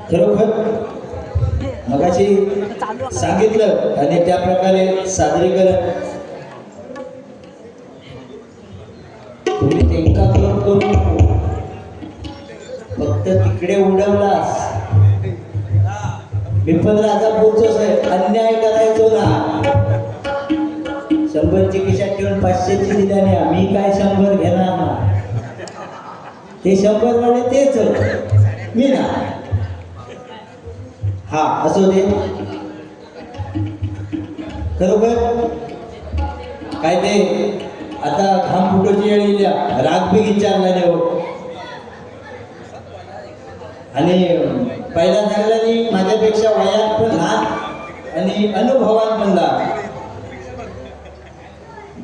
खरोखर मगाशी सांगितलं आणि त्या प्रकारे सादरीकरण तुम्ही तेंका करून फक्त तिकडे उडवलास. मी पण राजापूरचोच आहे, अन्याय करायचो ना. 100ची खिशात ठेवून 500ची दिल्याने आम्ही काय 100 घेणार ना. ते 100 वाले तेच मी ना. हा असो दे. खरोखर काय ते आता घाम फुटोची वेळ येईल, राग बी विचारला नाही हो. आणि पहिला सांगल्याने माझ्यापेक्षा वयात पण लहान आणि अनुभवात पण लहान.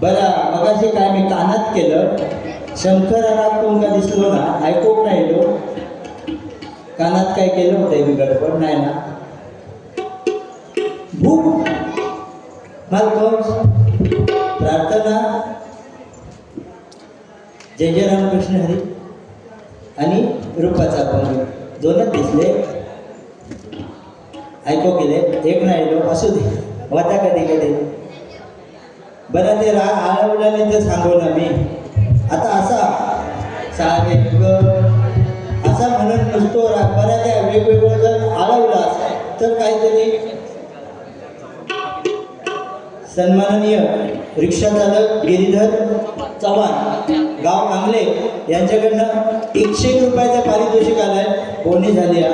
बरं मगाशी काय मी कानात केलं, शंकराला तुमका दिसलो ना, ऐकूक नाही लो. कानात काय केलं होतं मी गडबड नाही ना. भूक मालकोस प्रार्थना जय जय रामकृष्ण हरी आणि रूपाचा पंग दोनच दिसले. ऐकू केले एक नाही लो. असू दे होता कधी कधी. बरं ते राग आळवल्याने तर सांगू ना मी. आता असा साहेब असा म्हणून नसतो राग. बरं त्या वेगवेगळं जर आळवला तर काहीतरी सन्माननीय रिक्षा चालक गिरीधर चव्हाण गाव आंगले यांच्याकडनं 101 रुपयाचं पारितोषिक आलंय. कोणी झाली 100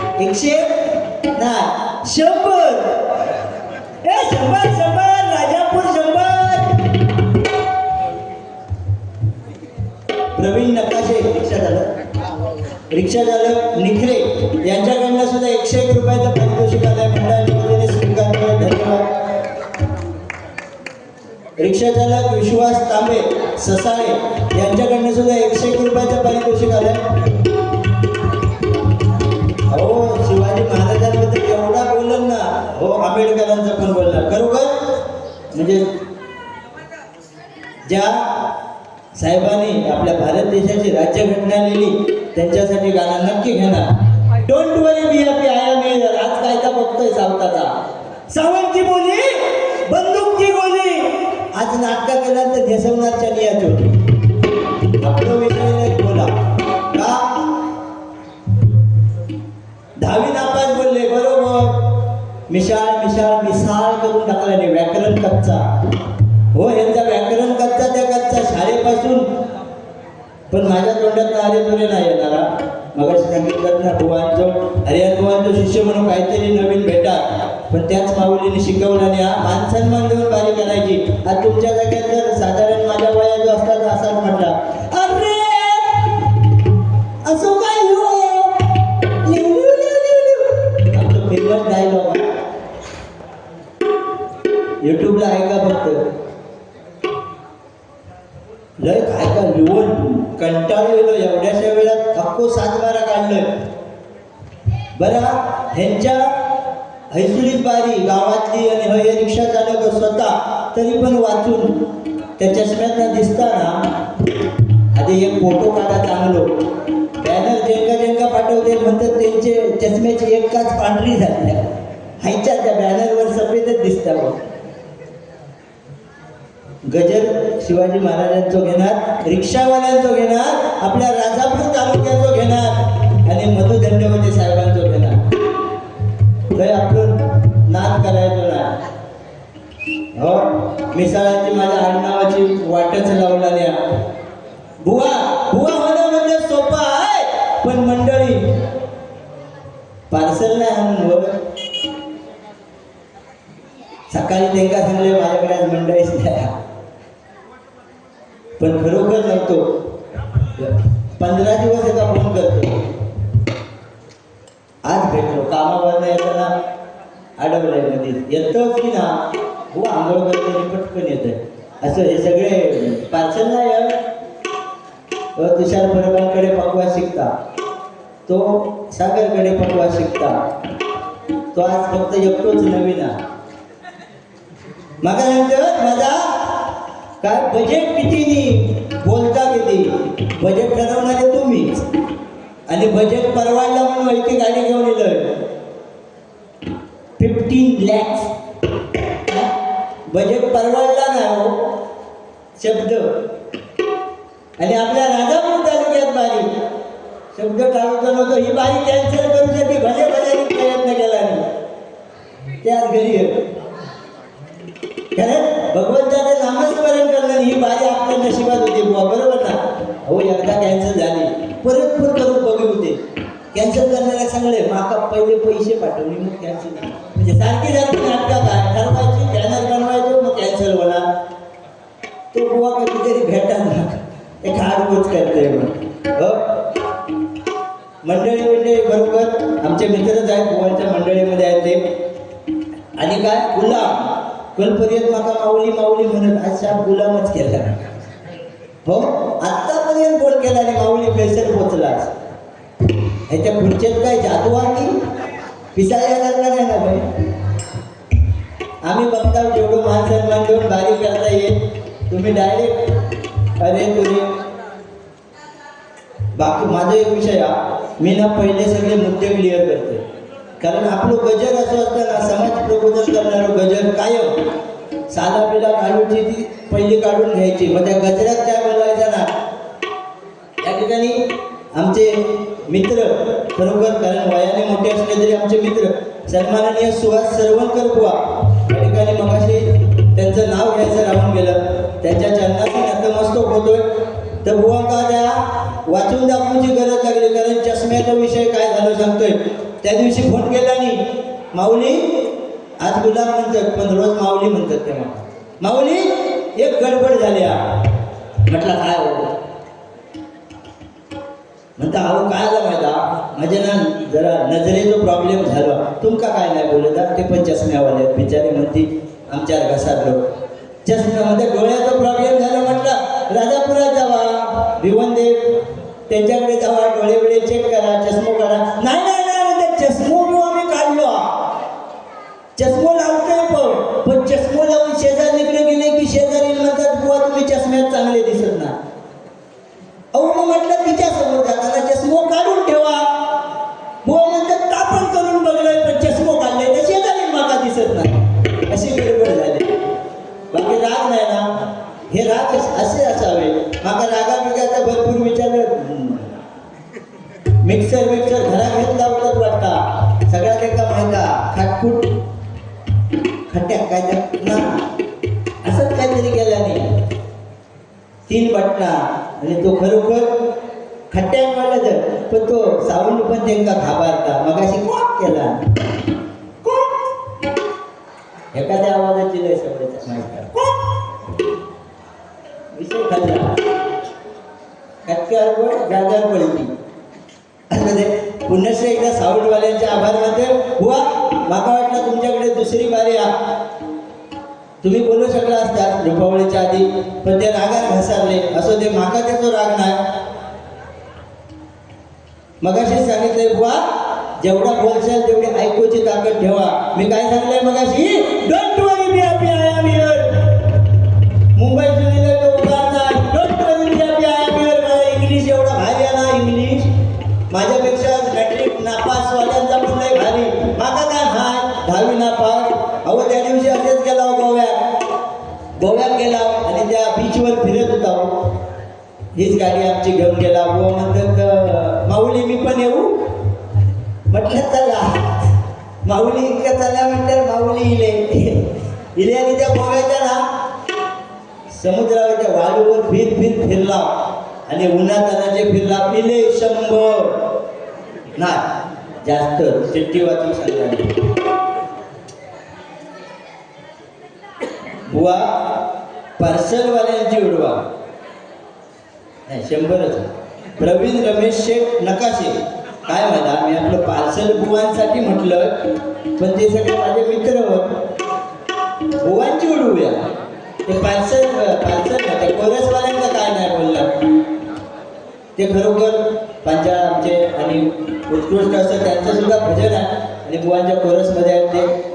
नाही 100. 100 राजापूर 100. प्रवीण नकाशे रिक्षा चालक निखरे यांच्याकडनं सुद्धा 101 रुपयाचं पारितोषिक आलंय. मंडळाच्या वतीने स्वीकारलं, धन्यवाद. रिक्षा चालक विश्वास तांबे ससाळे यांच्याकडनं सुद्धा 101 रुपयाचं पारितोषिक आलंय. हो शिवाजी महाराजांबद्दल एवढा बोललं ना. हो आंबेडकरांचं पण बोलला. खरोखर म्हणजे ज्या साहेबांनी आपल्या भारत देशाची राज्यघटना लिहिली त्यांच्यासाठी गाणं नक्की घेणार. Don't worry be happy I am here. आज कायदा बघतोय सावताचा. सावंतची बोली बंदूकची गोली. आज नाटक केला तर नेसवणारच्या नियाचो आपलं विषय नाही बोला का. 10वी नापास बोलले बरोबर. मिशाळ मिशाळ मिसाळ करून टाकला नाही. व्याकरण कच्चा. हो यांचा व्याकरण कच्चा त्या कच्चा शाळेपासून. पण माझ्या तोंडात अरे तुरे नाही येणारा. मगाशी सांगितलं ना बुवांचो हरियाण बुवांचो शिष्य म्हणून काहीतरी नवीन भेटा. पण त्याच माऊलीने शिकवलं नाही. मान सन्मान देऊन बारी करायची. आज तुमच्या जागेत जर साधारण माझ्या वयाचा असता तर असाच म्हटला अरे असो काय आमचं फेमस डायलॉग युट्यूबला आहे का फक्त. लय काय का लिहून कंटाळलेलो एवढ्याशा वेळात अख्खो 7 बारा काढलं. बरं ह्यांच्या हैसुलीत बारी गावातली आणि हे रिक्षा चालक स्वतः तरी पण वाचून त्या चष्म्यात दिसताना आधी एक फोटो काढा चांगलो. बॅनर जेंका जेंका पाठवते म्हणतात त्यांचे चष्म्याची एक काच पांढरी झाली. हायच्या त्या बॅनरवर सफेदच दिसतात. गजर शिवाजी महाराजांचो घेणार, रिक्षावाल्यांचो घेणार, आपल्या राजापूर तालुक्याचो घेणार आणि मधुदंडवते साहेबांचो घेणार. लय आपण नाद करायचो ना. हो मिसाळाची माझ्या आडनावाची वाटच लावला नाही. बुवा बुवा होणं म्हणजे सोपं आहे पण मंडळी पार्सल नाही आणून वर. सकाळी त्यांना सांगले माझ्याकडे आज मंडळीच नाही. पण खरोखर नव्हतो. 15 दिवस एका फोन करतो. आज भेटलो कामावर येताना अडवलंय मध्ये येतोच की ना. हो आंघोळ करताना पटकन येत असं. हे सगळे पार्सल नाही. तुषार परबांकडे पकवास शिकता, तो सागरकडे पकवास शिकता. तो आज फक्त एकटोच नवीन आहे. मागा नंतर माझा काय बजेट किती बोलता किती. बजेट ठरवणारे तुम्हीच. आणि बजेट परवडला म्हणून वैती गाडी घेऊन येलं 15 lakhs. बजेट परवडला नाही हो शब्द. आणि आपल्या राजापूर तालुक्यात बारी शब्द टाळतो नव्हतो. ही बारी कॅन्सल करूसाठी भले भले प्रयत्न केला नाही. त्याच घरी खरंच भगवंताचं नामस्मरण करणं ही बारी आपल्या नशिबात होती बुवा, बरोबर ना. हो एकदा कॅन्सल झाली परत करून बघू होते. कॅन्सल करणाऱ्या सांगले माका पहिले पैसे पाठवले मग कॅन्सल. म्हणजे सारखी नाटकं काय ठरवायची कॅन्सल बनवायचो मग कॅन्सल होणार. तो बुवा कधीतरी भेटणार एक हाडगोच करते हो. मंडळी बरोबर आमचे मित्रच आहेत बुवांच्या मंडळीमध्ये आहेत ते. आणि काय गुलाम कलपर्यंत माका माऊली माऊली म्हणत अशा गुलामच केला हो. आतापर्यंत फोन केला आणि माऊली पेशल पोचला. ह्याच्या पुढच्यात काय जादू आली पिसाळ्या करणार नाही ना भाई. आम्ही बघता जेवढं मान सन्मान देऊन बारी करता येईल. तुम्ही डायरेक्ट अरे तुझे बाकी माझा एक विषय मी ना पहिले सगळे मुद्दे क्लिअर करते. कारण आपलं गजर असं असतं ना समाज प्रबोधन करणारं गजर कायम साला बिला काढूची ती पहिली काढून घ्यायची. मग त्या गजरात काय बोलायचं ना. या ठिकाणी आमचे मित्र बरोबर कारण वयाने मोठे असले तरी आमचे मित्र सन्माननीय सुहास सरवणकर बुवा या ठिकाणी मगाशी त्यांचं नाव घ्यायचं राहून गेलं. त्यांच्या चरणाचा नतमस्तक होतोय. तर बुवा का त्या वाचून दाखवण्याची गरज लागली. कारण चष्म्याचा विषय काय झालं सांगतोय. त्या दिवशी फोन केला नाही माऊली आज गुलाम म्हणतात पण रोज माऊली म्हणतात. तेव्हा माऊली एक गडबड झाली. म्हटलं काय हो म्हणता अहो काय आलं माहिती माझ्या ना जरा नजरेचा प्रॉब्लेम झाला. तुमका काय नाही बोलत ते पण चष्म्यावाले बिचारे म्हणते आमच्यावर घसारलो चष्म्यामध्ये डोळ्याचा प्रॉब्लेम झाला. म्हटलं राजापुरात जावा भिवनदेव त्यांच्याकडे जावा डोळे बिळे चेक करा चष्मो काढा. नाही नाही नाही म्हणते चष्मो आम्ही काढलो. चष्मो लावतोय पण चष्मो लावून शेजारीकडे गेले की शेजारी म्हणतात बुवा तुम्ही चष्म्यात चांगले दिसत ना. अहो मग म्हटलं तिच्या समोर जाताना चष्मो काढून ठेवा. बुवा म्हणतात तापण करून बघलोय पण चष्मो काढले तर शेजारी माका दिसत नाही. अशी गडबड झाली. बाकी राग नाही ना. हे राग असे असावे. माका रागा बिगाचा भरपूर विचारलं. मिक्सर घरात घेतला होता वाटता सगळ्यात एका माहिता खाटफूट खट्ट्या काय ना असंच काहीतरी केलं नाही. 3 बटना आणि तो खरोखर खट्ट्यात वाटला तर पण तो साऊंड पण त्यांना घाबरता. मग अशी कॉक केला एखाद्या आवाजाची लय सगळ्याचा माहिती विषय खाल्ला कटक्यावर जागार पडली. पुन्हा एकदा साऊंडवाल्यांच्या आभार मानते. बुवा माका वाटलं तुमच्याकडे दुसरी बारी तुम्ही बोलू शकला असता रुपावळीच्या आधी पण ते रागात घसारले. असो ते माका त्याचा राग नाही. मगाशी सांगितलंय बुवा जेवढा बोलशाल तेवढी ऐकूची ताकद ठेवा. मी काय सांगलंय मगाशी don't worry be happy I am here. मुंबईतून दिलं तो उदाहरण don't worry be happy I am here. मला इंग्लिश एवढा भारी आहे ना. इंग्लिश माझ्यापेक्षा मॅट्रिक नापासवाल्यांचा पण नाही भारी. माका काय हाय 10वी नापास. अहो त्या दिवशी असेच गेला गोव्यात गेला आणि त्या बीचवर फिरत होता. हीच गाडी आमची घेऊन गेला. बुवा म्हणतात माऊली मी पण येऊ. म्हटलं चला. माऊली इतकं चला म्हटलं माऊली इले आणि त्या गोव्याच्या ना समुद्रावरच्या वाळूवर फिरला आणि उन्हातानाचे फिरला. पिले 100 नाही जास्त चिठ्ठी वाचून सांगा. बुवा पार्सलवाल्यांची उडवा नाही 100च. प्रवीण रमेश शेठ नकाशे काय म्हणा मी आपलं पार्सल बुवांसाठी म्हटलं पण ते सगळे माझे मित्र होत. बुवांची उडवूया ते पार्सल ते कोरसवाल्यांचा काय नाही बोललं. ते खरोखर पंजा आमचे आणि उत्कृष्ट असं त्यांचं सुद्धा भजन आहे आणि बुवांच्या कोरसमध्ये आहेत. ते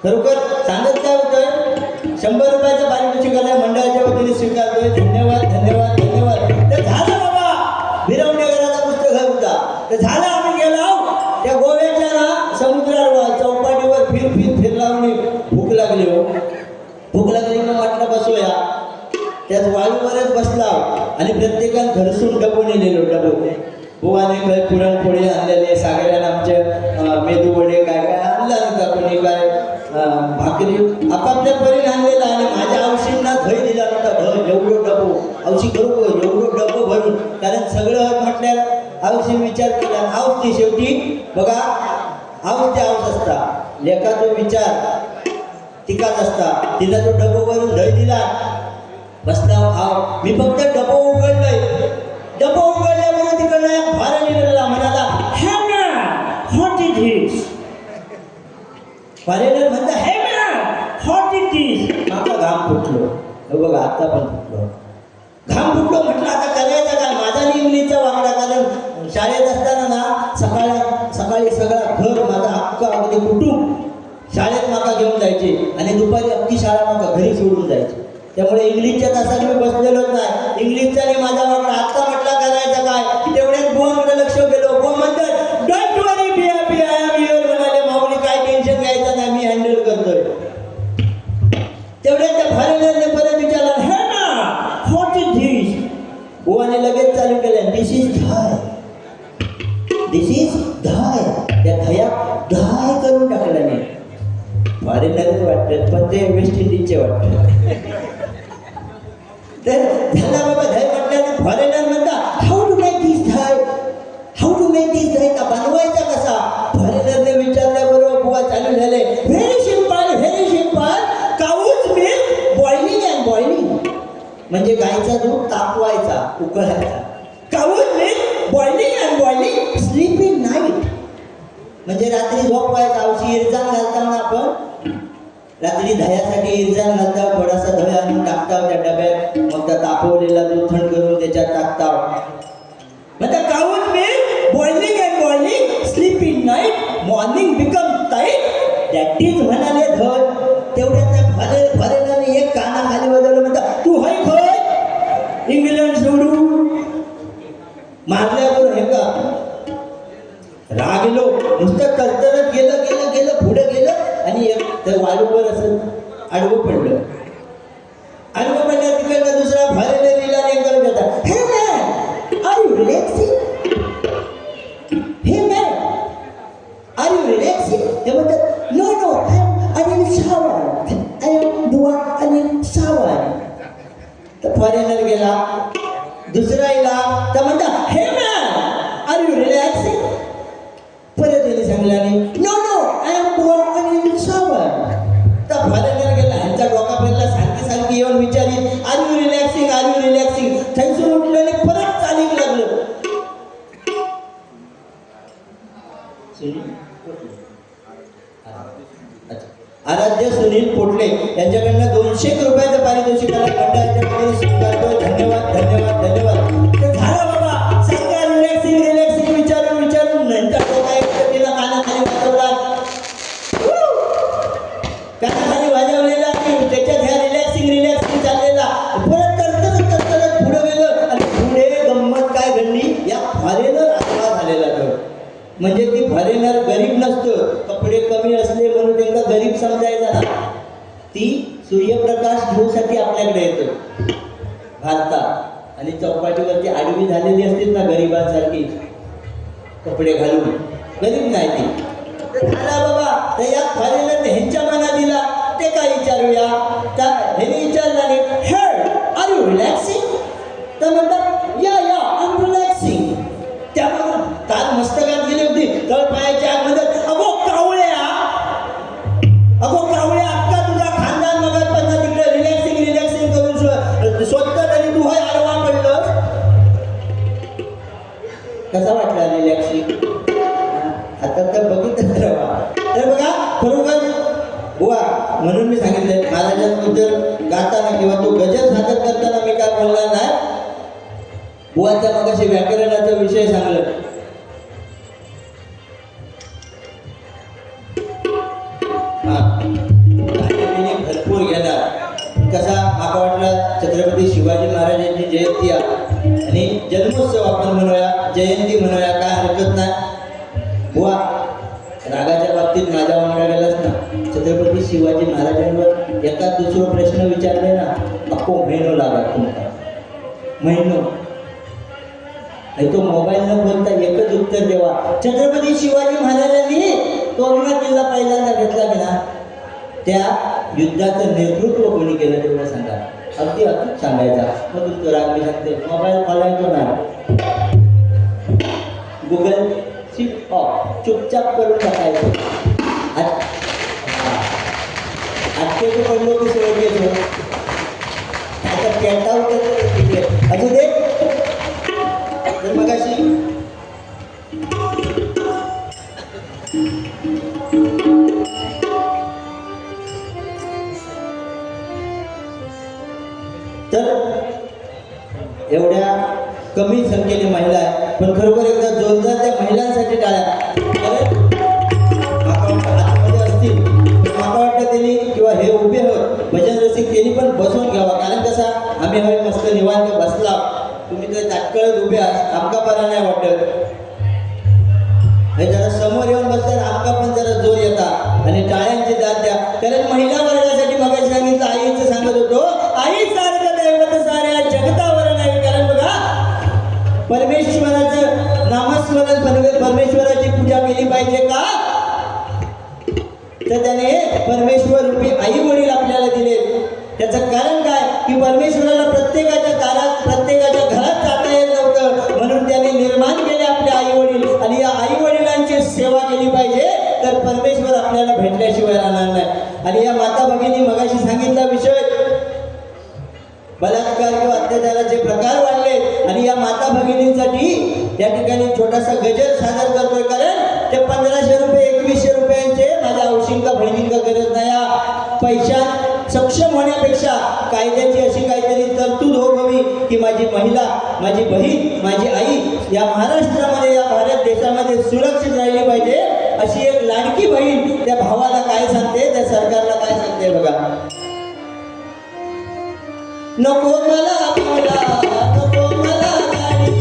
खरोखर सांगत काय होतं 100 रुपयाचं पारितोषिक मंडळाच्या वतीने स्वीकारतोय. धन्यवाद धन्यवाद धन्यवाद. तर झालं बाबा भिरवण्याकराचा पुस्तक होता. तर झालं आम्ही गेलो त्या गोव्याच्या ना समुद्रावर चौपाटीवर फिरला आणि भूक लागली हो. भूक लागली मग म्हटलं बसूया. त्यात वाळूवरच बसला आणि प्रत्येकानं घरसून डबो नेलेलो डबो. बुवाने काही पुरणपोळी आणलेले, सागऱ्यानं आमच्या मेदू वडे काय काय आणलं नव्हता, कोणी काय भाकरी आपापल्या परीने आणलेला. आणि माझ्या औषधींना दही दिला नव्हता. एवढं डबो औषधी करू एवढं डबो भरून, कारण सगळं म्हटल्यावर औषधी विचार केला. हाऊस ती शेवटी बघा, हाऊस ते हाऊस असता, लेखाचा विचार तिकाच असता. तिला तो डबो भरून दही दिला, बसला हाव. मी फक्त डबो उघडलंय. डबो उघडल्यावर तिकडला एक फार निघाला, म्हणाला हे man what is this. Foreigner म्हणता हे मॅन व्हॉट इज दिस. माझा घाम फुटलो. बघा आता पण फुटलो, घाम फुटलो. म्हटलं आता करायचं काय. माझा इंग्लिशचा वागडा, कारण शाळेत असताना ना सकाळी सगळा घर माझा अख्खा अगदी कुटुंब शाळेत माका घेऊन जायचे आणि दुपारी अख्खी शाळा माका घरी सोडून जायची. त्यामुळे इंग्लिशच्या तासात मी बसलेलोच नाही. इंग्लिशचा आणि माझा वागडा. आत्ता म्हटला करायचं काय. तेवढ्यात बुवांकडे लक्ष गेलो. बुवा म्हणतात don't worry be happy I am here. म्हणाले माऊली काय टेन्शन घ्यायचं नाही, मी हँडल करतोय. तेवढ्यात त्या फॉरेनरने परत विचारलं हे ना व्हॉट इज दिस. बुवाने लगेच चालू केलं दिस इज धाय, दिस इज धाय. त्या धाया धाय करून टाकलं नाही. फॉरेनरच वाटतं पण ते वेस्ट इंडिजचे वाटतं. तर झाला बाबा धाय म्हटल्याने फॉरेनर म्हणता हाऊ टू मेक दिस धाय, हाऊ टू मेक दिस धाय. का बनवायचा कसा. फॉरेनरने विचारल्याबरोबर बुवा चालू झाले very simple, very simple. Cow's milk boiling and boiling. म्हणजे गायचा दूध तापवायचा, उकळायचा. Cow's milk boiling and boiling. Sleep in night म्हणजे रात्री झोपवायचा. औषधी इरजान घालताना आपण रात्री दह्यासाठी इरजान घालता, थोडासा दही आणून टाकता त्या डब्यात, मग त्या तापवलेला दूध थंड करून त्याच्यात टाकता. म्हणजे काऊज milk boiling and boiling, sleep in night, morning become tight. That is म्हणाले धड. तेवढ्या त्या फॉरेनरने एक कानाखाली बदललं. म्हणता तू हाय खय इंग्लंड सोडू. मारल्यावर हे का रागलो नुसतं तरतरत गेलं पुढे गेलं आणि एक तर वाळूवर असं आडवं पडलं. आडवं पडल्या तिकडनं दुसरा फॉरेनर इला नेमकं जाता हे man are you relaxing, hey man are you relaxing. ते म्हणतात no no I am shower, I am बुवा आय एम शावर. तर फॉरेनर गेला दुसरा इला तर म्हणता हे मॅन आर यू रिलॅक्सिंग. परत त्यांनी सांगल्याने नो नो आय एम बुवा आय एम शावर. तर फॉरेनर गेला, ह्यांचा डोका फिरला. सारखी येऊन विचारी are you relaxing, are you relaxing. थैसून उठलं आणि परत चालीक लागलं. आराध्य सुनील पोटले यांच्याकडनं 200 रुपयाचं पारितोषिकाला मंडळाच्या स्वीकारतो. धन्यवाद धन्यवाद धन्यवाद. तर झालं बाबा सांगा रिलॅक्सिंग रिलॅक्सिंग विचारून नंतर तो काय तिला कानाखाली वाजवला, कानाखाली वाजवलेला आणि त्याच्यात ह्या रिलॅक्सिंग रिलॅक्सिंग चाललेला. परत तरतरत पुढे गेलं आणि पुढे गंमत काय घडली. या फॉरेनर आत्मा झालेला तो. म्हणजे ती फॉरेनर गरीब नसतं, कपडे कमी असले म्हणून त्यांना गरीब समजायचा ना. ती सूर्यप्रकाश घेऊसाठी आपल्याकडे येतो भारतात आणि चौपाटीवरती आडवी झालेली असतील ना गरिबांसारखी कपडे घालून, गरीब नाही ती. झाला बाबा तर या फॉरेनरने ह्यांच्या मनात दिला. ते काय विचारूया. त्या ह्याने विचारला नाही हे आर यू रिलॅक्सिंग. तर म्हणतात या आय एम रिलॅक्सिंग. त्यामुळे तार मस्तकात गेली होती तळपायाच्या आतमध्ये. अगो कावळ्या अक्का तुझा खानदान मगात पण तिकडे रिलॅक्सिंग करून स्वतः तरी तू हाय आडवा पडलं. कसा वाटला रिलॅक्सिंग. आता तर बघितलं राहा. तर बघा खरोखर बुवा म्हणून मी सांगितलं महाराजांबद्दल गाताना किंवा तो गजल सादर करताना मी काय बोलणार नाही. बुवाच्या मगाशी व्याकरणाचा विषय सांगलं. भरपूर घेणार. कसा माका वाटला छत्रपती शिवाजी महाराजांची जयंती आणि जन्मोत्सव आपण म्हणूया. जयंती म्हणूया, काय हरकत नाही बुवा. रागाच्या बाबतीत माझ्या वांगडा गेलास ना, छत्रपती शिवाजी महाराजांवर एका दुसरा प्रश्न विचारले ना, अप्पो महिनो लागा तुमका महिनो. आणि तो मोबाईल न बोलता एकच उत्तर देवा. छत्रपती शिवाजी महाराजांनी तोरणा किल्ला पहिल्यांदा घेतला की ना, त्या युद्धाचं नेतृत्व कोणी केलं तेवढं सांगा. अगदी अचूक सांगायचा. मग तुमचं राग मी सांगते, मोबाईल खोलायचो नाही, गुगल स्विच ऑफ चुपचाप करून टाकायचं. आजचे पडलो की सोड घेतो. आता कॅट आउट असू दे. तर मग अशी तर एवढ्या कमी संख्येने महिला आहेत, पण खरोखर एकदा जोरदार त्या महिलांसाठी टाळ्या. आतमध्ये असतील माका वाटतं त्यांनी किंवा हे उभे होत भजन रसिक त्यांनी पण बसून घ्यावा. कारण कसा आम्ही हवे मस्त निवांत बसला, तुम्ही तर ताटकळत उभे आहात, आमका बरा नाही वाटत. हे जरा समोर येऊन बसल्यावर आमका पण जरा जोर येता आणि टाळ्यांची दाद द्या. कारण महिला वर्गासाठी मगाशी सांगितलं, आईचं सांगत होतो, आई सारखं दैवत साऱ्या जगतावर नाही. कारण बघा परमेश्वराचं नामस्मरण, परमेश्वराची पूजा केली पाहिजे का, तर त्याने परमेश्वर रूपी आई वडील आपल्याला दिले. त्याचं कारण काय की परमेश्वराला प्रत्येकाच्या दारात प्रत्येकाच्या घरात जाता येत नव्हतं, म्हणून त्याने निर्माण केले आपले आई वडील. आणि या आई वडिलांची सेवा केली पाहिजे तर परमेश्वर आपल्याला भेटल्याशिवाय राहणार नाही. आणि या माता भगिनी मगाशी सांगितला विषय, बलात्कार किंवा अत्याचाराचे प्रकार वाढले आणि या माता भगिनींसाठी या ठिकाणी छोटासा गजर सादर करतोय. कारण ते 1500 रुपये 2100 रुपयांचे माझ्या औषिंका बहिणींका गरज नाही. पैशात सक्षम होण्यापेक्षा कायद्याची अशी काहीतरी तरतूद होवी की माझी महिला, माझी बहीण, माझी आई या महाराष्ट्रामध्ये, या भारत देशामध्ये सुरक्षित राहिली पाहिजे. अशी एक लाडकी बहीण त्या भावाला काय सांगते, त्या सरकारला काय सांगते बघा. नको मला बंगला, नको मला गाडी,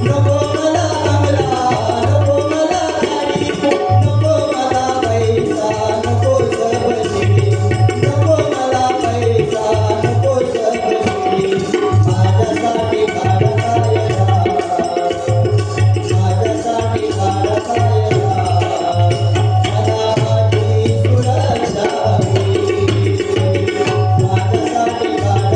नको मला बंगला, नको मला गाडी, नको मला पैसा, नको सबसिडी, नको मला पैसा, नको सबसिडी. माझ्यासाठी काढ कायदा, माझ्यासाठी काढ कायदा, मला माझी सुरक्षा हवी, माझ्यासाठी काढ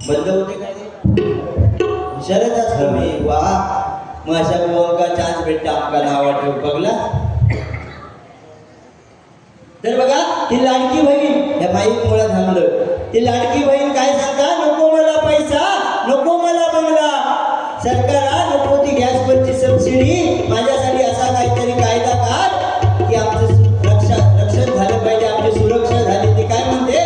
बंद होते काय शरदच कमी वा. मग अशा गोवांका चान्स भेटता आमका नाव आठव बघला. तर बघा ती लाडकी बहीण या माईक मुळे थांबलं. ती लाडकी बहीण काय सांगता, नको मला पैसा, नको मला बंगला, सरकार नको ती गॅसवरची सबसिडी, माझ्यासाठी असा काहीतरी कायदा काढ की आमचं रक्षण झालं पाहिजे, आमची सुरक्षा झाली. ती काय म्हणते,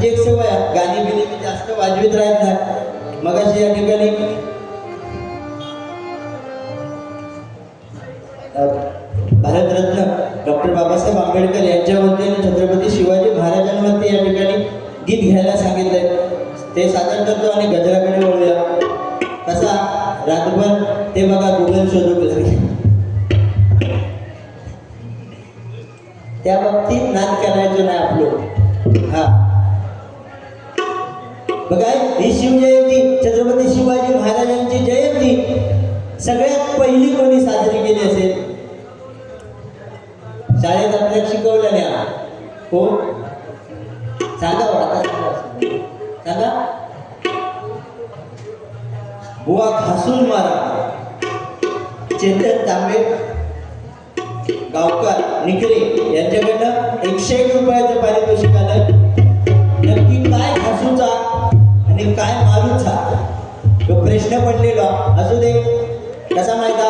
आमची एक सवय आहे, गाणी बिणी मी जास्त वाजवीत राहत नाही. मग अशी या ठिकाणी भारतरत्न डॉक्टर बाबासाहेब आंबेडकर यांच्यावरती आणि छत्रपती शिवाजी महाराजांवरती या ठिकाणी गीत घ्यायला सांगितलंय. ते सादर करतो आणि गजराकडे वळूया. कसा रात्रभर ते बघा गुगल शोधू लागले. त्या बाबतीत नाद करायचो नाही आपलं. हा बघा, ही शिवजयंती, छत्रपती शिवाजी महाराजांची जयंती सगळ्यात पहिली कोणी साजरी केली असेल? शाळेत आपल्याला शिकवलं नाही. कोण सांगा? आता सांगा. बुवा घासून मारा, चेतन तांबे गावकर निकरे यांच्याकडनं 101 रुपयाचं पारितोषिक आलं. नक्की काय घासूचा आणि काय मारूचा तो प्रश्न पडलेला. असू दे. कसा माहिता,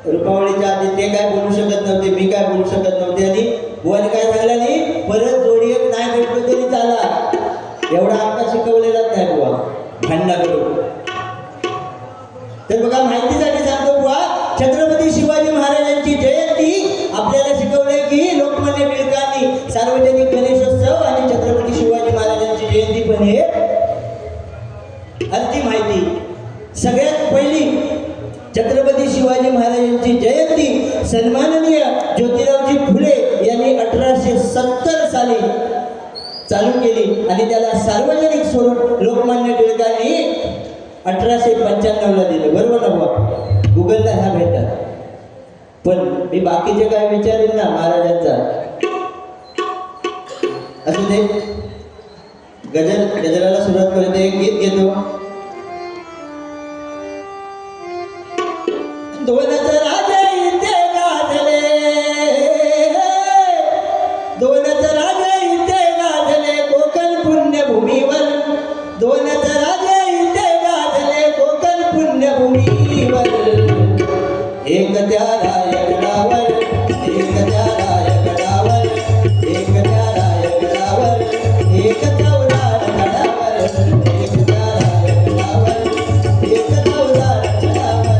रुपावळीच्या आधी ते काय बोलू शकत नव्हते, मी काय बोलू शकत नव्हते, आणि बुवाने काय सांगलं नाही, परत जोडी एक नाही भेटलो तरी चाला. एवढा आमचा शिकवलेलाच नाही बुवा भांडणा करून. तर बघा, माहितीसाठी सांगतो बुवा, छत्रपती शिवाजी महाराजांची जयंती आपल्याला शिकवले की लोकमान्य टिळकांनी सार्वजनिक गणेशोत्सव आणि छत्रपती शिवाजी महाराजांची जयंती पण हे अर्धी माहिती. सगळ्यात पहिली छत्रपती शिवाजी महाराजांची जयंती सन्माननीय ज्योतिरावजी फुले यांनी 1870 साली चालू केली आणि त्याला सार्वजनिक स्वरूप लोकमान्य टिळकांनी 1895 ला दिलं. बरोबर ना बुवा? गुगलला ह्या भेटतात. पण मी बाकीचे काय विचारेल ना महाराजांचा. असू दे. गजराला सुरुवात करतो. एक गीत घेतो. दोनच राजे इथे गाजले, दोनच राजे इथे गाजले कोकण पुण्यभूमीवर, दोनच राजे इथे गाजले कोकण पुण्यभूमीवर. एक त्या रायगडावर, एक त्या रायगडावर, एक त्या रायगडावर, एक चौदार गडावर, एक त्या रायगडावर, एक चौदार गडावर,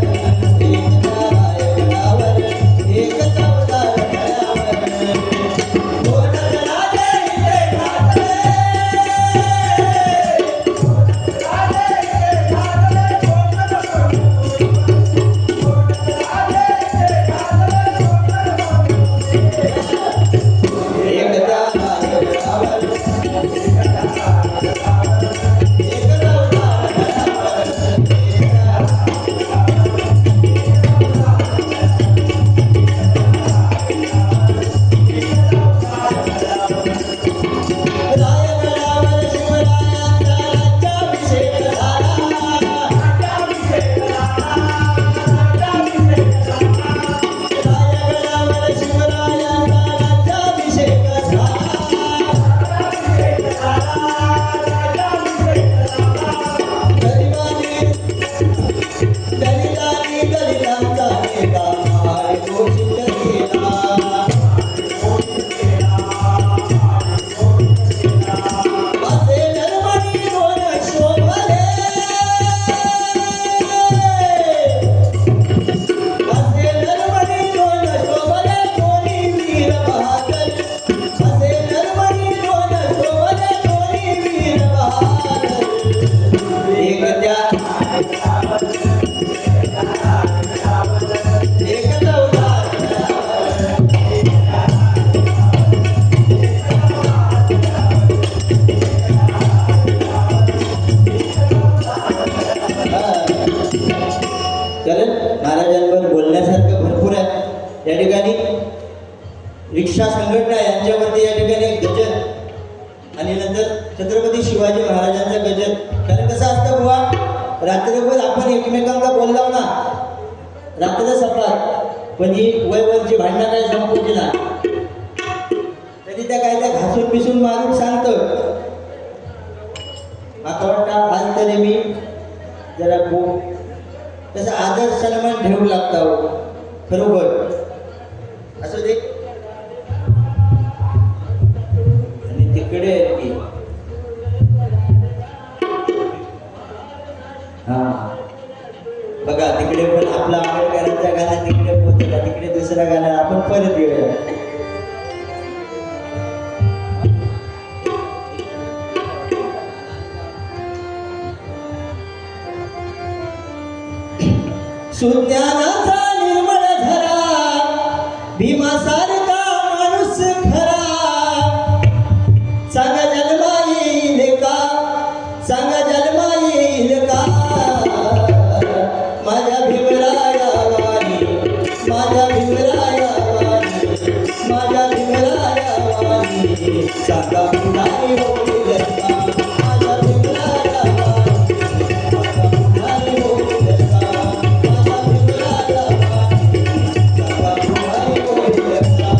एक त्या रायगडावर, एक चौदार गडावर. दोनच राजे इथे गाजले, दोनच राजे इथे गाजले रिक्षा संघटना यांच्यावरती या ठिकाणी गजर आणि नंतर छत्रपती शिवाजी महाराजांचा गजर. कारण कसं असतं बुवा, रात्रभर आपण एकमेकांना बोललो ना, रात्र सपाट, पण ही वयवरची भांडणं काय संपवली ना, तरी त्या काय त्या घासून पिसून मारून सांगतो. आता वाटतं आज तरी मी जरा खूप तसा आदर सन्मान ठेवू लागता बरोबर. असं दे आणि तिकडे सुज्ञानाचा निर्मळ झरा भीमासारखा माणूस खरा सांगा जन्मा येईल का सांगा जन्मा येईल का माझ्या भीमराया वाणी माझ्या भीमराया वाणी माझ्या भीमराया वाणी सांगा पुढारी होईल का माझ्या भीमराया वाणी सांगा पुढारी होईल का माझ्या भीमराया वाणी सांगा पुढारी होईल का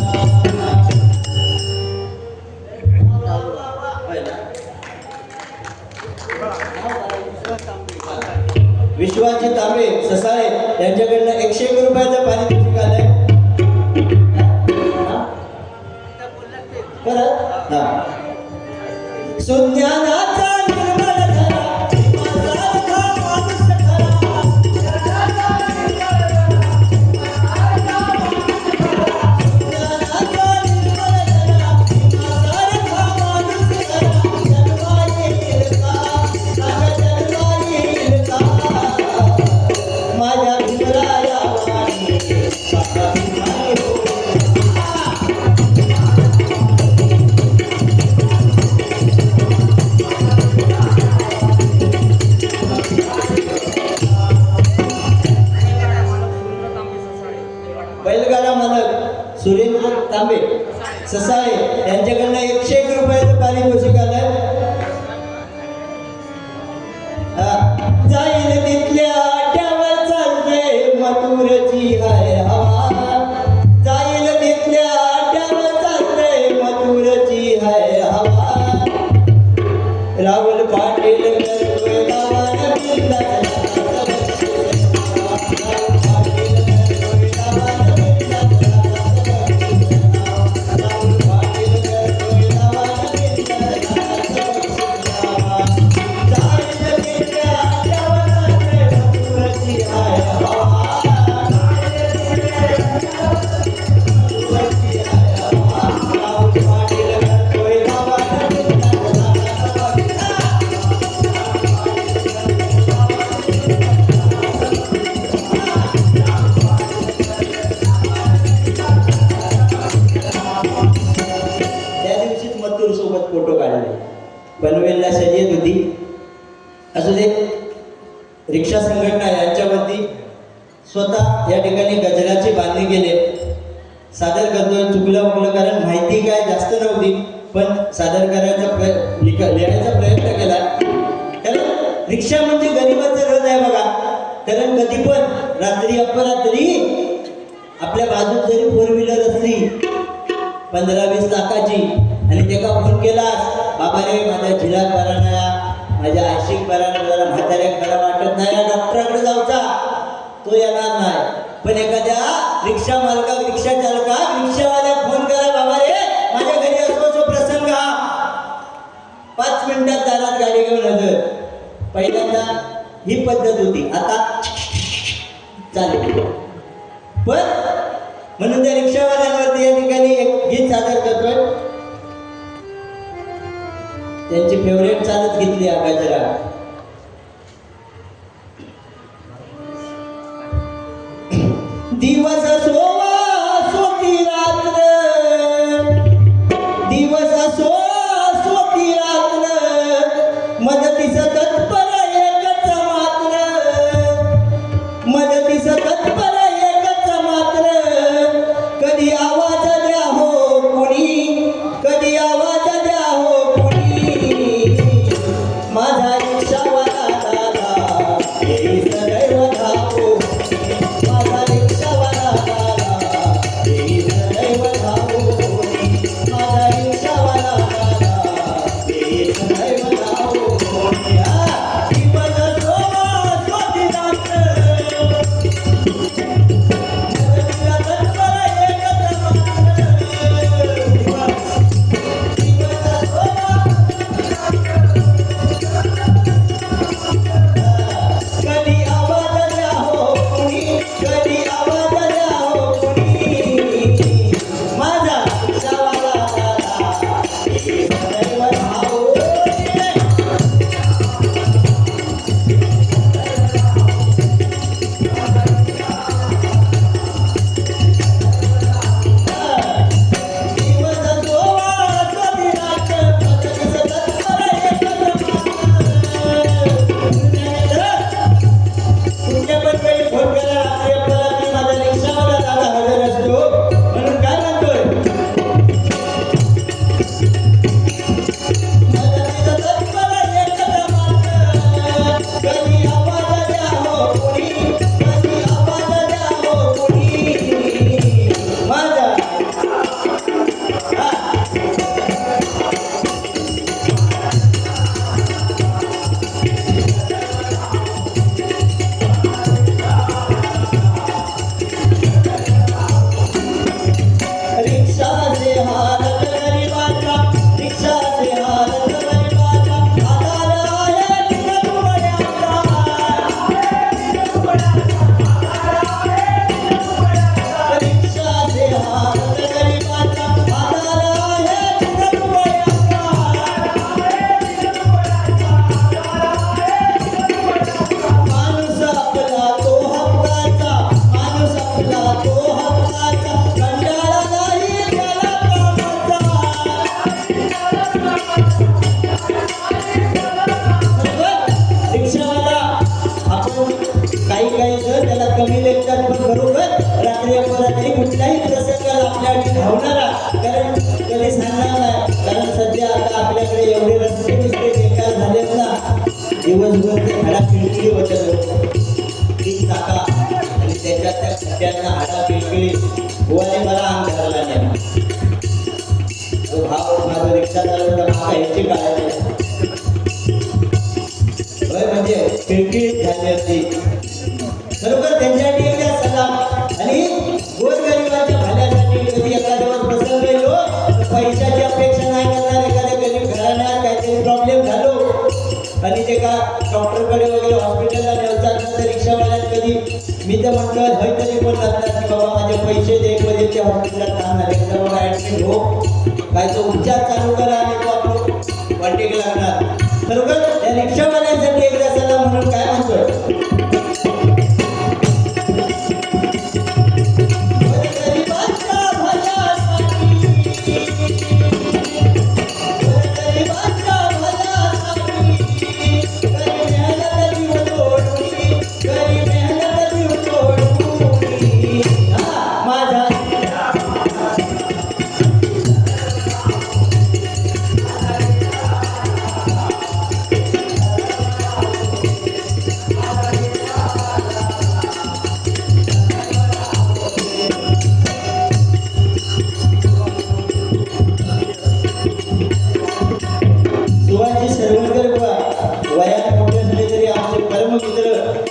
विश्वाची तांबे ससाळे यांच्याकडनं 101 रुपयाचं पारितोषिक आलंय परत हा सुज्ञानाचा निर्मळ झरा भीमासारखा माणूस खरा सुज्ञानाचा निर्मळ झरा भीमासारखा माणूस खरा जन्मा येईल का सांगा जन्मा येईल का माझ्या भीमराया वाणी सांगा पुढारी होईल बैलगाडा मालक सुरेंद्र तांबे ससाळे यांच्याकडनं 101 रुपयाचं पारितोषिक आलंय जाईल तिथल्या अड्ड्यावर चालते मथुरची हाय हवा जाईल तिथल्या अड्ड्यावर चालते मथुरची हाय हवा राहुल पाटील करतोय गावानं बिंदास सोबत फोटो काढले पनवेलला शर्यत होती असू दे रिक्षा संघटना यांच्यावरती स्वतः या ठिकाणी गजराचे बांधणी केले सादर करतोय चुकलं मुकलं कारण माहिती काय जास्त नव्हती पण सादर करायचा लिहायचा प्रयत्न केला कारण रिक्षा म्हणजे गरीबाचं रथ आहे बघा कारण कधी पण रात्री अपरात्री आपल्या बाजूत जरी 4 व्हीलर असली 15-20 लाखाची आणि त्याला फोन केलास बाबा रे माझ्या झिलाक बरा नाही माझ्या आशिक बरा नाही जरा म्हाताऱ्याक बरा वाटत नाही डॉक्टराकडे जाऊचा तो येणार नाही पण एखाद्या रिक्षा मालकाक रिक्षा चालकाक रिक्षावाल्याक फोन करा बाबा रे माझ्या घरी असो प्रसंग हा 5 मिनिटात दारात गाडी घेऊन हजर पहिल्यांदा ही पद्धत होती आता चालेल पण म्हणून त्या रिक्षावाल्यांवरती या ठिकाणी एक गीत सादर करतोय त्यांची फेवरेट चालत घेतली गजरा दिवस सोती रात्र दिवस सोती रात्र मदतीस तत्पर एकच मात्र मदतीस तत्पर एकच मात्र कधी आवाज द्या हो कुणी कधी आवाज द्या हो कुणी माझा शकतात, पण बरोबर रात्री अपरात्री कुठल्याही प्रसंगाला आपल्याकडे धावणारा, कारण कधी सांगणार नाही, कारण सध्या आता आपल्याकडे एवढे रस्ते नुसते बेकार झालेत ना, दिवसभर ते हाडा किळकिळी होतात, तीन चाका आणि त्याच्यात त्या खड्ड्यांना हाडा किळकिळी गोवाने मला अंग धरला नाही. तो भाव माझा रिक्षा चालवता माका ह्याची काळजी म्हणजे किळकिळीत झाली असती. खरोखर त्यांच्यासाठी एकदा सलाम. आणि गोरगरिबांच्या भल्यासाठी कधी एखाद्यावर प्रसंग येतो तर पैशाची अपेक्षा नाही करणार. एखाद्या गरीब घराण्यात काहीतरी प्रॉब्लेम झालो आणि ते का डॉक्टरकडे वगैरे हॉस्पिटलला नेवतात तर रिक्षावाल्यात कधी मी तर म्हटलं हय तरी पण लागतात की बाबा माझे पैसे दे, मध्ये त्या हॉस्पिटलात थांबणार एकदा बाबा ॲडमिट हो, काय तो उपचार चालू करा आणि तो आपण वाटेक लागणार. खरोखर त्या रिक्षावाल्यांसाठी एकदा सलाम म्हणून काय म्हणतोय,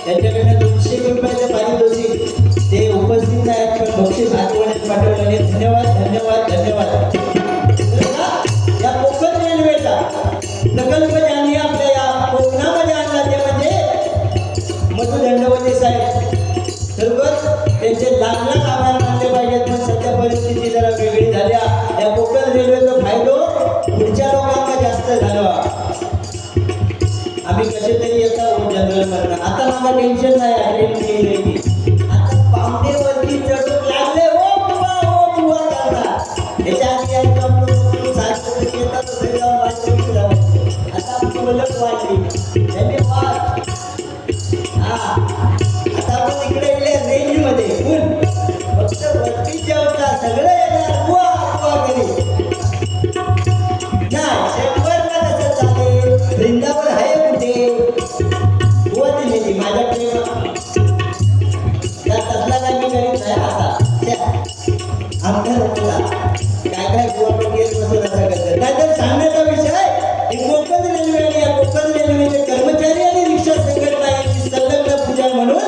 त्यांच्याकडनं 200 रुपयाचं पारितोषिक ते उपस्थित आहेत, पण बक्षीस आठवण्यात पाठवल्याने धन्यवाद धन्यवाद धन्यवाद. या कोकण रेल्वेचा प्रकल्प ज्यांनी आपल्या या कोकणामध्ये आणला ते म्हणजे मधु दंडवते साहेब. खरोखर त्यांचे लाख लाख आभार मानले पाहिजेत. पण सध्या परिस्थिती जरा वेगळी झाल्या. या कोकण रेल्वेचा फायदा पुढच्या लोकांना जास्त झाला. आम्ही कसे तरी येतो जनरल मधून, आता मला टेन्शन नाही ट्रेन आता पावनेवरती चढून लागले ओ बुवा करता. याच्या आधी आता बोलत वाटली धन्यवाद. हा आता आपण इकडे गेले रेंज मध्ये फक्त वरती जेवता सगळं येणार बुवा बुवा घरी नाही. शंभरला कसं चालेल, वृंदावन आहे कुठे बुवा दिलेली माझ्या प्रेमा त्या तसला काय मी करीत नाही. आता आमच्या लोकांना काय काय बुवा येत बसून असं करतात. नाहीतर सांगण्याचा विषय कोकण रेल्वे आणि या कोकण रेल्वेचे कर्मचारी आणि रिक्षा संघटना यांची संलग्न पूजा म्हणून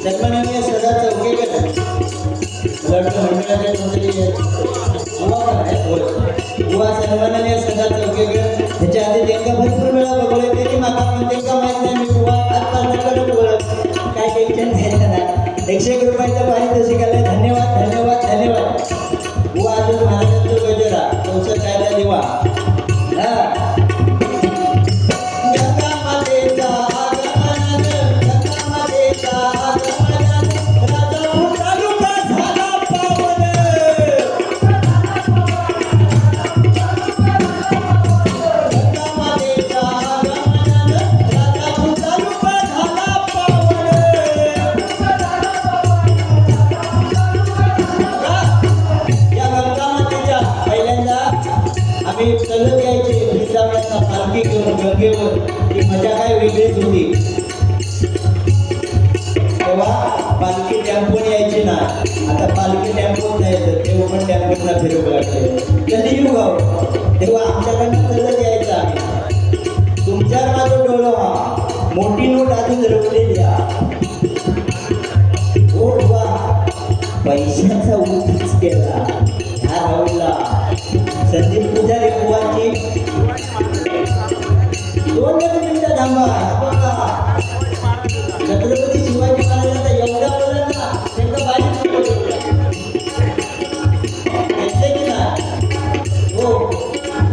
सन्माननीय सदा चौकेकर मंडळाचे मंत्री बुवा सन्माननीय सदा चौकेकर ह्याच्या आधी त्यांना भरपूर वेळा बघवले तरी माका पण त्यांना माहीत नाही. मी बुवा आजपासून बोलत काय टेन्शन घ्यायचं नाही. 101 रुपयाचं पारितोषिक आलं. धन्यवाद धन्यवाद धन्यवाद. बुवा अजून महाराजांचं गजरा संसद कायदा दिवा गंगेवर ती मजा काय वेगळीच होती. तेव्हा पालखी टेम्पोने यायची ना, आता पालखी टेम्पोत जायचं, तेव्हा पण टेम्पोतला फिरवू लागते. कधी येऊ गाव तेव्हा आमच्याकडनं चालत यायचं आम्ही. तुमच्यावर माझं डोळं व्हा, मोठी नोट अजून रवलेली हो वा, पैशाचा उठीच केला ह्या राहुलला. संदीप पुजारी बुवाची 2 मिनिटं थांबा. छत्रपती शिवाजी महाराजांचा एवढा बोला ना, त्यांचा बारीक घेतले की ना हो.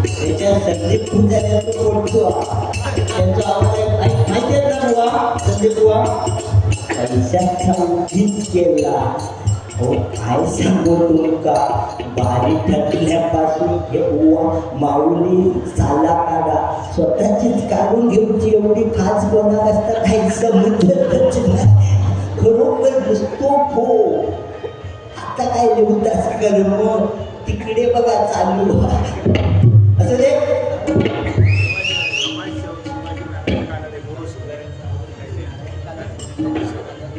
त्याच्या संदीप पुजाऱ्याचं बोलतो त्यांचा आवाज माहिती आहे ना बुवा. संदीप बुवा पैशाचा उठीच केला हो, काय सांगू तुमका. बारी ठरल्यापासून हे बुवा माऊली चाला काढा स्वतःचीच काढून घेऊची एवढी खास कोणा असता काही समजतच नाही. खरोखर दिसतो हो. आता काय लिहूतास कर मग तिकडे बघा चालू असं दे.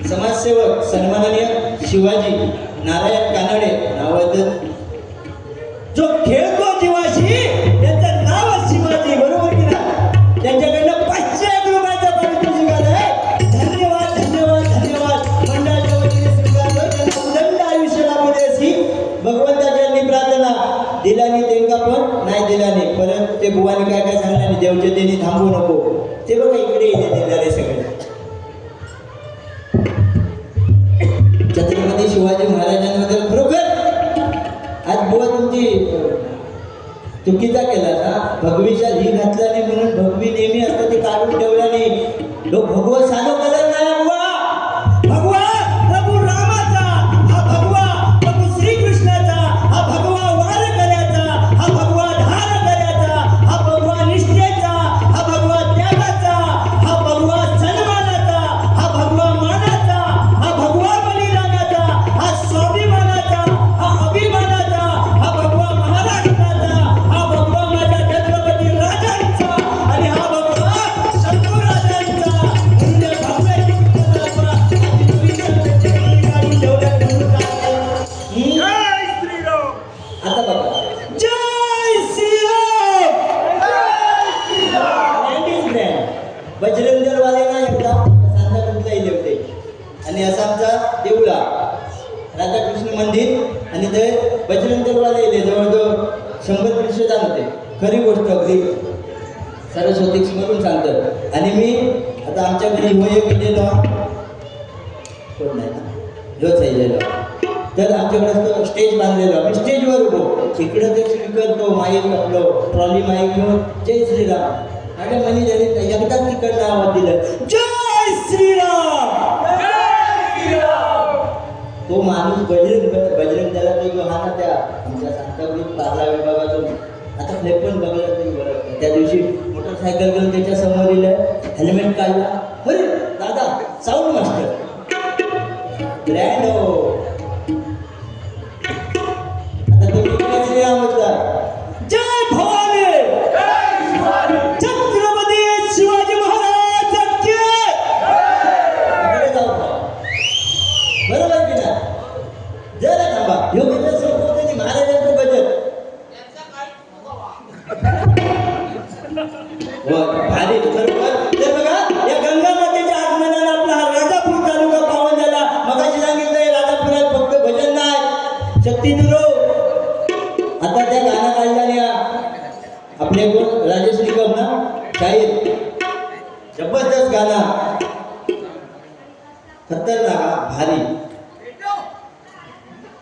समाजसेवक सन्माननीय शिवाजी नारायण कानडे नावाचं जो खेळतो जीवाशी त्याचं नाव शिवाजी, बरोबर की ना. त्यांच्याकडनं 500 रुपयाचा पारितोषिक आलंय. धन्यवाद धन्यवाद धन्यवाद. मंडळाच्या वतीने स्वीकारलं. त्यांना उदंड आयुष्य लाभू दे अशी भगवंताच्या प्रार्थना. दिलानी तेंका पण नाही दिलानी, परत ते बुवाने काय काय सांगणार नाही, देवचे त्यांनी थांबू नको. ते बघा इकडे दिलेले सगळे छत्रपती शिवाजी महाराजांबद्दल खरोखर आज बुवा तुमची चुकीचा केला ना. भगवीचा ही घातला नाही म्हणून भगवी नेहमी असतं ते काढून ठेवला नाही. लोक भगवा साधो कलर नाही बुवा. भगवा प्रभू रामाचा, हा भगवा प्रभू श्रीकृष्णाचा, हा भगवा वार करायचा, हा भगवा धार करायचा, हा भगवा निष्ठेचा, हा भगवा त्यागाचा, हा भगवा सन्मानाचा, हा भगवा मानाचा, हा भगवा बलिदानाचा, हा स्वाभिमानाचा, हा अभिमानाचा, हा भगवा महाराष्ट्राचा, हा भगवा माझ्या छत्रपती राजांचा आणि हा भगवा शंभू राजांचा. आता बघा जय श्रीराम. बजरंग दलवाले ना एकदा सांताक्रूजला येले होते आणि असा आमचा देऊळा राधाकृष्ण मंदिर आणि ते बजरंग दलवाले येले जवळजवळ 100 प्रतिशत होते. खरी गोष्ट अगदी सरस्वती स्मरून सांगतात. आणि मी आता आमच्या घरी होय गेलेलो कोण नाही ना ह्योच आहे. तर आमच्याकडे स्टेज बांधलेलो, आम्ही स्टेजवर उभो. इकडं ते स्पीकर तो माईक आपलं ट्रॉली माईक घेऊन जय श्रीराम. माझ्या मनी झाली एकदाच तिकडनं आवाज दिलं जय श्रीराम. तो माणूस बजरंग दलाचा हा ना त्या आमच्या सांताक्रूज पार्ला विभागातून आता फ्लेपन बघलं तरी बरं. त्या दिवशी मोटरसायकल घेऊन त्याच्या समोर दिलं, हेल्मेट काढला. अरे दादा साऊंड मास्टर ब्रँड हो. आता तुम्ही काय श्रीरामचा जय भवानी छत्रपती शिवाजी महाराज की बरोबर की ना. जरा थांबा ह्यो गजर संपवतो महाराजांचं गजर भारी बरोबर. तर बघा या गंगा मातेच्या आगमनानं आपला हा राजापूर तालुका पावन झाला. मगाशी सांगितलंय राजापुरात फक्त भजन नाही शक्ती दुरो. आता त्या गाणं काढल्याने आपले कोण राजेश निकम ना शाहीर जबरदस्त गाणं खतरनाक भारी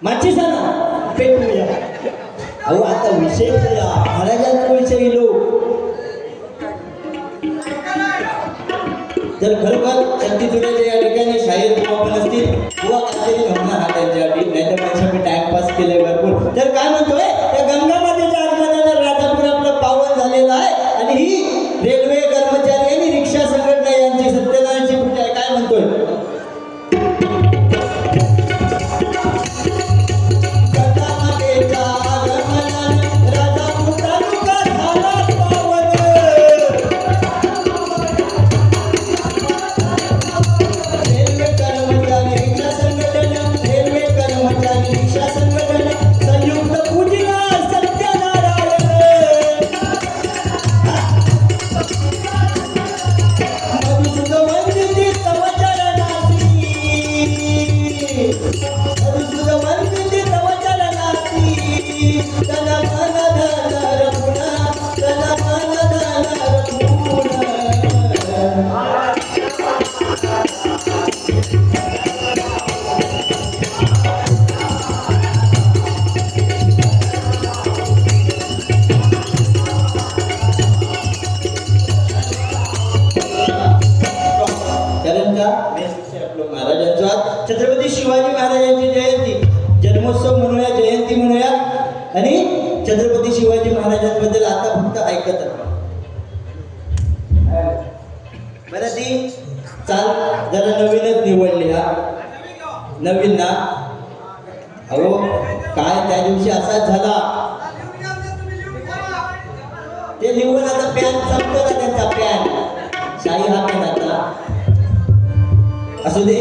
माची सांगा पेटूया. अहो आता विषय महाराजांचा विषय लो. तर खरोखर शक्ती दुर्याच्या या ठिकाणी शाहीर बुवा पण असतील. बुवा काहीतरी घटना हा त्यांच्यासाठी नाहीतर माणसाने टाइमपास केले भरपूर. तर काय म्हणतोय त्या गंगा मातेच्या आगमनानं राजापूर आपलं पावन झालेलं आहे. आणि ही रेल्वे कर्मचारी आणि रिक्षा संघटना यांची सत्यनारायणची पूजा आहे. काय म्हणतोय का आपलं महाराजांचा आज छत्रपती शिवाजी महाराजांची जयंती, जन्मोत्सव म्हणूया, जयंती म्हणूया आणि छत्रपती शिवाजी महाराजांबद्दल आता फक्त ऐकत राहा. बरं ती चाल जरा नवीनच निवडली. हा नवीन ना, अहो काय त्या दिवशी असाच झाला. ते लिहून आता पॅन संपतो ना त्यांचा पॅन, शाही हा पॅन आता असू दे.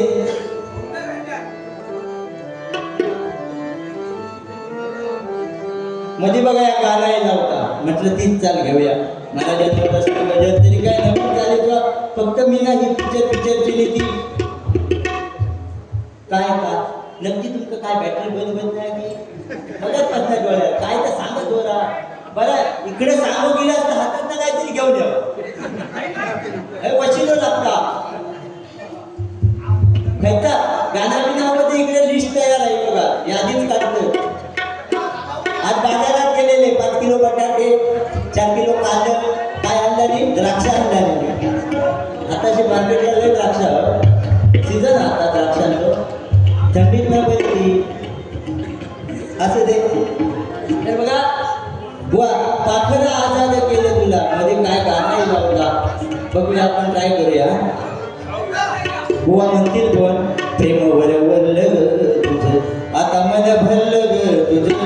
मध्ये बघा या गाणं यायला होता, म्हटलं तीच चाल घेऊया. मला गजर तरी काय नवीन चालेल किंवा फक्त मी नाही पिक्चर केली ती काय का नक्की तुमचं काय बॅटरी बंद नाही की बघत नसणार डोळ्यात काय तर सांगत दोरा. बरं इकडे सांगू गेलं असतं हातात काहीतरी घेऊन द्या वशिलो लागता माहिता. गाण्यामध्ये इकडे लिस्ट तयार आहे बघा, यादीच काढतो. आज बाजारात गेलेले 5 किलो बटाटे, 4 किलो कांदा, काय आणलं द्राक्ष आणलं. आताशी मार्केटला लय द्राक्ष सीझन आता द्राक्षांचं, थंडीत न बसली असं दे. तर बघा बुवा पाखरं आजाद केलं तुला, मध्ये काय गाणं लावता बघूया, आपण ट्राय करूया. बुवा म्हणतील पण प्रेम वरवरलं ग तुझं, आता मला भरलं ग तुझं,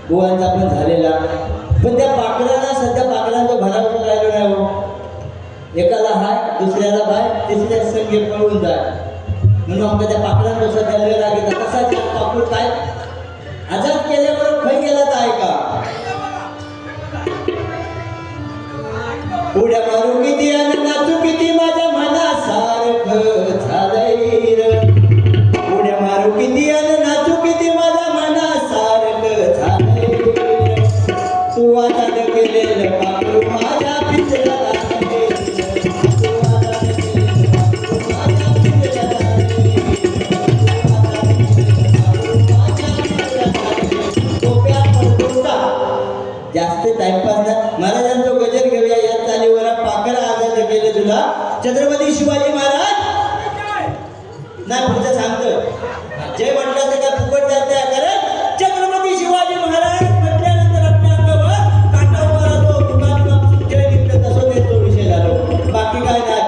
गोवांचा पण झालेला. पण त्या पाकडांना सध्या पाकडांचा भराभर राहिलो नाही हो. एकाला हाय दुसऱ्याला बाय तिसऱ्या संगे पळून जाय म्हणून आमच्या त्या पाकडांना सध्या लय राग येतात. तसाच पाकूड काय आजाद केल्यावर खै गेला तर आहे का. उड्या मारू किती आणि नाचू किती माझ्या मनासारखं झालंय र. उड्या मारू किती आणि नाचू किती माझ्या मनासारखं झालंय. तू आजाद केलेलं पाकरू माझ्या पिंजऱ्याला जास्त टाइमपास ना. महाराजांचा गजर घेऊया या चालीवर. पाखर आजाद केले तुला छत्रपती शिवाजी महाराज नाही पुढचं सांगतो. जय म्हटलं तर काय फुकट जाते कारण छत्रपती शिवाजी महाराज म्हटल्यानंतर आपल्या अंगावर काटा उभा राहतो. दुकान जय निघतं तसं देतो विषय झालो. बाकी काय नाही.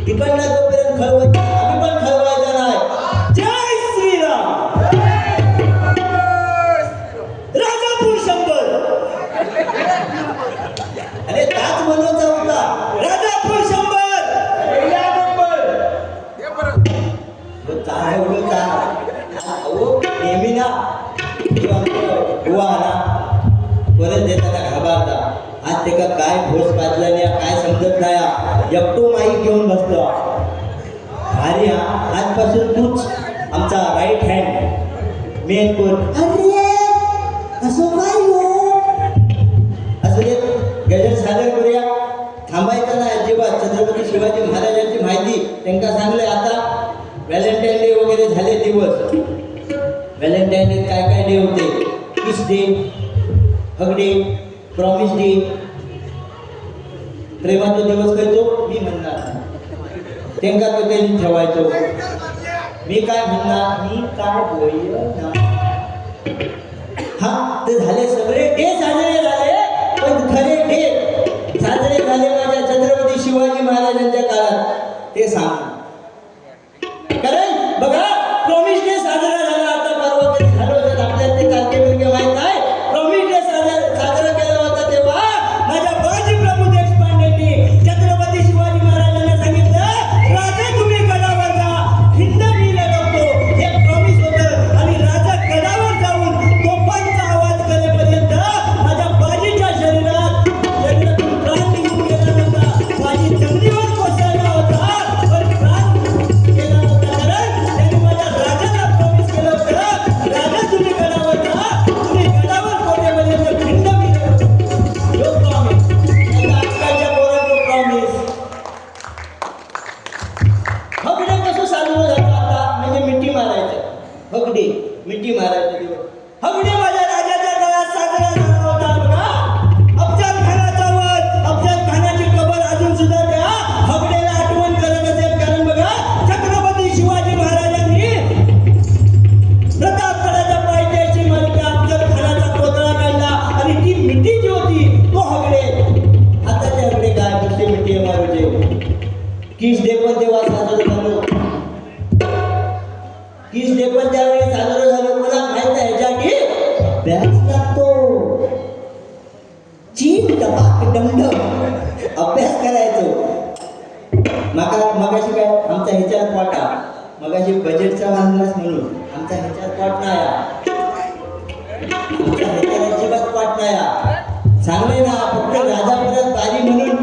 तिकडनं जोपर्यंत खळवत आम्ही पण खळवायचं नाही. जय श्रीराम. राजापूर शंभर. अरे ताच मनोचा होता राजापूर शंभर. नेहमी ना बुवा ना परत देताना घाबरता. आज ते का काय भोस पाजला नाही काय समजत नाही. एकटो माईक घेऊन बसलो. अरे आजपासून तूच आमचा राईट हँड मेन कोण. अरे असं काय हो असं दे गजर सादर करूया. थांबायचं ना अजिबात. छत्रपती शिवाजी महाराजांची माहिती त्यांना सांगले. आता व्हॅलेंटाईन डे वगैरे झाले दिवस. व्हॅलेंटाईन डे काय काय डे होते. Kiss day, hug day, promise day. प्रेमाचा दिवस करतो मी म्हणणार त्यांना तो काही ठेवायचो. मी काय म्हणणार मी काय बोलणार. हा ते झाले सगळे डे साजरे झाले. पण खरे डे साजरे झाले माझ्या छत्रपती शिवाजी महाराजांच्या काळात. ते सांग कारण बघा प्रॉमिस डे साजरा झाला. आता परवा कधी झालं होतं आपल्याला ते तारखेवर्गीय माहित नाही. प्रॉमिस डे साजरा केला होता तेव्हा माझ्या बाजी प्रभू देशपांडेंनी छत्रपती शिवाजी महाराजांना सांगितलं राजा तुम्ही गडावर जा हिंद मी लढवतो. हे प्रॉमिस मारायचे हगडे मिठी मारायचे दिवस हगडे माझ्या राजाच्या गळ्यात साजरा झाला होता बघा अफजल खानाचा वध अफजल खानाची कबर अजून सुद्धा त्या हगडेला आठवण करत असेल कारण बघा छत्रपती शिवाजी महाराजांनी प्रतापगडाच्या पायथ्याशी मालिका अफजल खानाचा पुतळा काढला आणि ती मिठी जी होती तो हगडे आताचे हगडे काय नुसते मिठी मारूचे किस डे पण तेव्हा साजरं झालो किस डे पण त्यावेळी साजरं झालो मला माहित आहे ह्याच्यासाठी बॅच लागतो चीन टपाक डमडम अभ्यास करायचो मगाशी काय आमचा ह्याच्यात वाटा मगाशी बजेटचा बांधलास म्हणून आमचा ह्याच्यात वाट नाही आमच्या ह्याच्यात अजिबात वाट नाही सांगले ना फक्त राजापुरात बारी म्हणून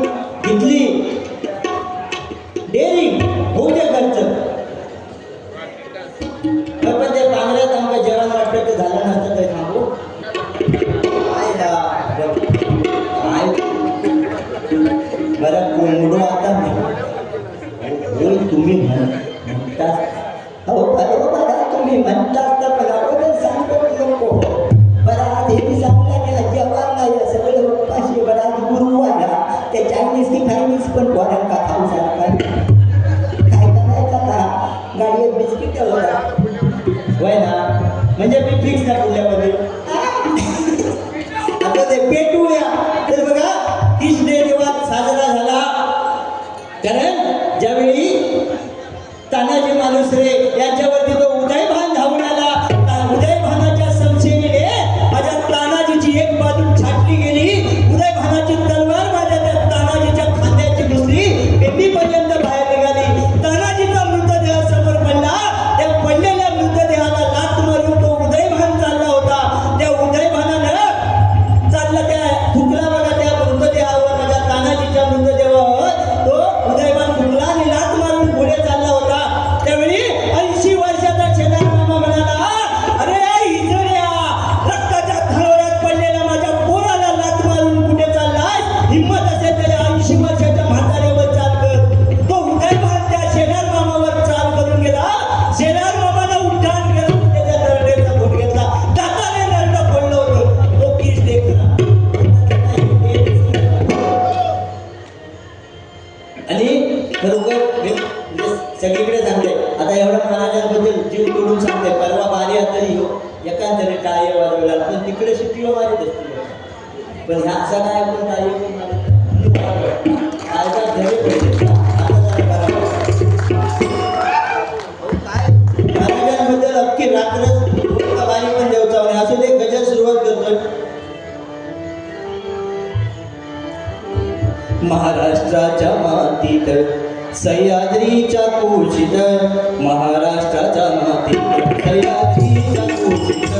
घेतली डेअरिंग होऊ दे घरचं पण ते पांढऱ्यात आमचं जेवण वाटतं ते झालं नसतं ते थांबू काय बरं कोंबडो आता होय तुम्ही म्हणता हो बरोबर तुम्ही म्हणताच तर पण अगोदर सांगतो नको बरं आज हे सांगला गेला जेवण नाही सगळं उपाशी बरं आज गुरु आला ते चायनीज की फायनीज पण पोरांना का खाऊ सारखा काय करायचं ना गाडीत बिस्किट होता होय ना म्हणजे मी फिक्स ना पुण्यामध्ये आता ते पेटूया तर बघा 30 डे तेव्हा साजरा झाला कारण ज्यावेळी तानाजी मालुसरे यांच्यावरती तो उदयभान धावून आला उदयभानाच्या संशयीने माझ्या तानाजीची एक बाजू छाटली गेली उदयभानाची तलवार माझ्या त्या तानाजीच्या खांद्याची दुसरी पेटीपर्यंत बाहेर निघाली तानाजीचा मृतदेह समोर पडला त्या पडलेल्या मृतदेहाला लाथ मारून तो उदयभान चालला होता त्या उदयभानानं चालला त्या थुकला बघा त्या मृतदेहावर माझ्या तानाजीच्या मृतदेहावर तो उदयभान थुकला आणि लाथ मारून पुढे चालला होता त्यावेळी 80 वर्षाचा शेजार मामा म्हणाला अरे हिजड्या रक्ताच्या खळोळ्यात पडलेल्या माझ्या पोराला लाथ मारून कुठे चाललाय हिम्मत असेल तरी 80 वर्षाच्या म्हाताऱ्यावर चाल कर तो उदयभान त्या शेजार मामावर चाल करून गेला शेजार मामानं उड्डाण केलं त्याच्या नरडेचा घोट घेतला दाताने नरडं पडलं होतं तो किस देखला आणि खरोखर सगळीकडे सांगते आता एवढ्या महाराजांबद्दल जीव तोडून सांगते परवा बारी तरी हो एकांतरी टाळे वाजवला पण तिकडे शिट्टीला मारित असते पण ह्या असा काय आपण टाळे पण मारत काय महाराजांबद्दल अख्खी रात्रच बारी पण देवचावणे असं ते गजर सुरुवात करतोय महाराष्ट्राच्या मातीत सह्याद्रीच्या कुशीत महाराष्ट्राच्या मातीत सह्याद्रीच्या कुशीत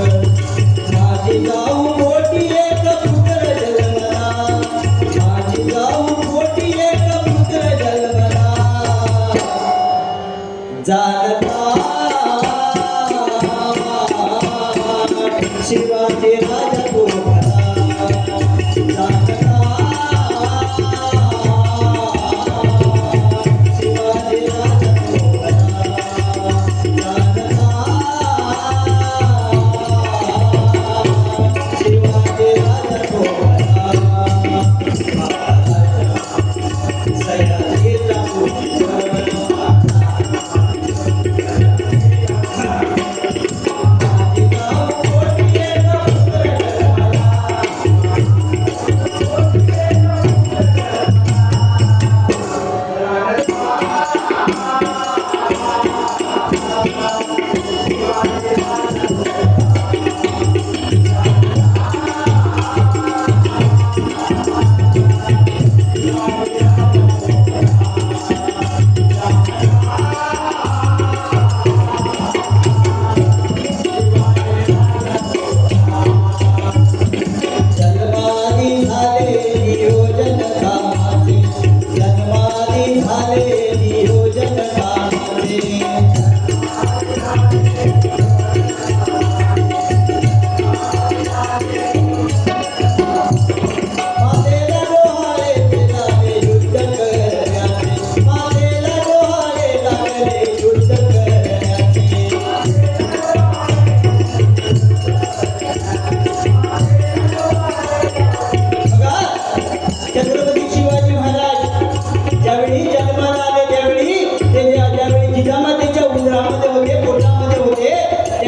माझी जाऊ मोठी एक पुत्र जन्मला माझी जाऊ मोठी एक पुत्र जन्मला जानता शिवाजी राजा तो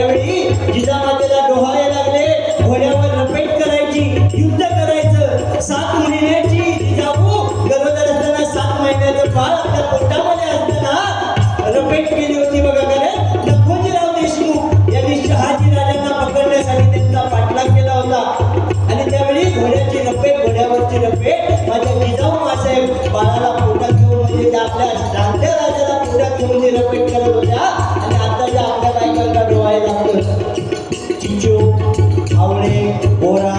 त्यावेळी जिजामातेला डोहाळे लागले, घोड्यावर लपेट करायची, युद्ध करायचं. 7 महिन्याची जिजाऊ गरोदर असताना 7 महिन्याचं बाळ आपल्या पोटामध्ये असताना लपेट केली होती बघा. कारण लखोजीराव देशमुख यांनी शहाजी राजांना पकडण्यासाठी त्यांचा पाठलाग केला होता आणि त्यावेळी घोड्याची लपेट, घोड्यावरची लपेट माझ्या जिजाऊ मासाहेब बाळाला पोटात घेऊन म्हणजे त्या आपल्या राजा राजाला पोटात घेऊन ते लपेट करत होत्या. आणि आता ज्या आपल्या बायकांना डोहाळे लागतं चिचो, आवळे, बोरा,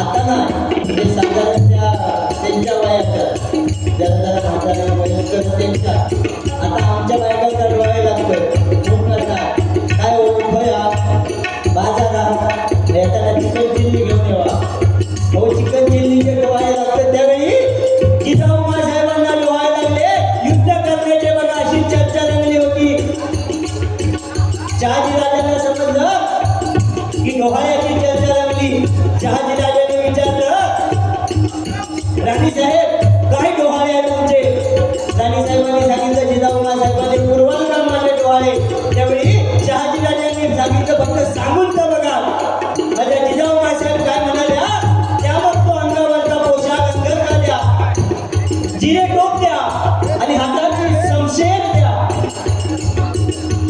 आता नाही म्हणजे साधारण त्यांच्या वयात जरा म्हाताऱ्या वयस्कर त्यांच्या. आता आमच्या बायकांना डोहाळे लागतं. खूप करतात काय भया बाजारात येताना चिकन चिल्ली घेऊन येवा. हो चिकन चिल्लीचे डोहाळे लागतात. त्यावेळी जिजाऊ मासाहेबांना डोहाळे लागले, युद्ध करण्याचे बघा अशी चर्चा रंगली होती. शहाजी राजांना समजलं की डोहाळ्याची चर्चा रंगली. शहाजी राजांनी विचारलं, राणी साहेब काय डोहाळे आहे तुमचे? राणी साहेबांनी सांगितलं जिजाऊ मासाहेबांनी पूर्वांना माझे डोहाळे. त्यावेळी शहाजी राजांनी सांगितलं फक्त सांगून तर बघा. माझ्या जिजाऊ मासाहेब काय म्हणाल्या, त्या मग तो अंगावरचा पोशाख अंगरखा द्या, जिरे टोप द्या आणि हाताची शमशेर द्या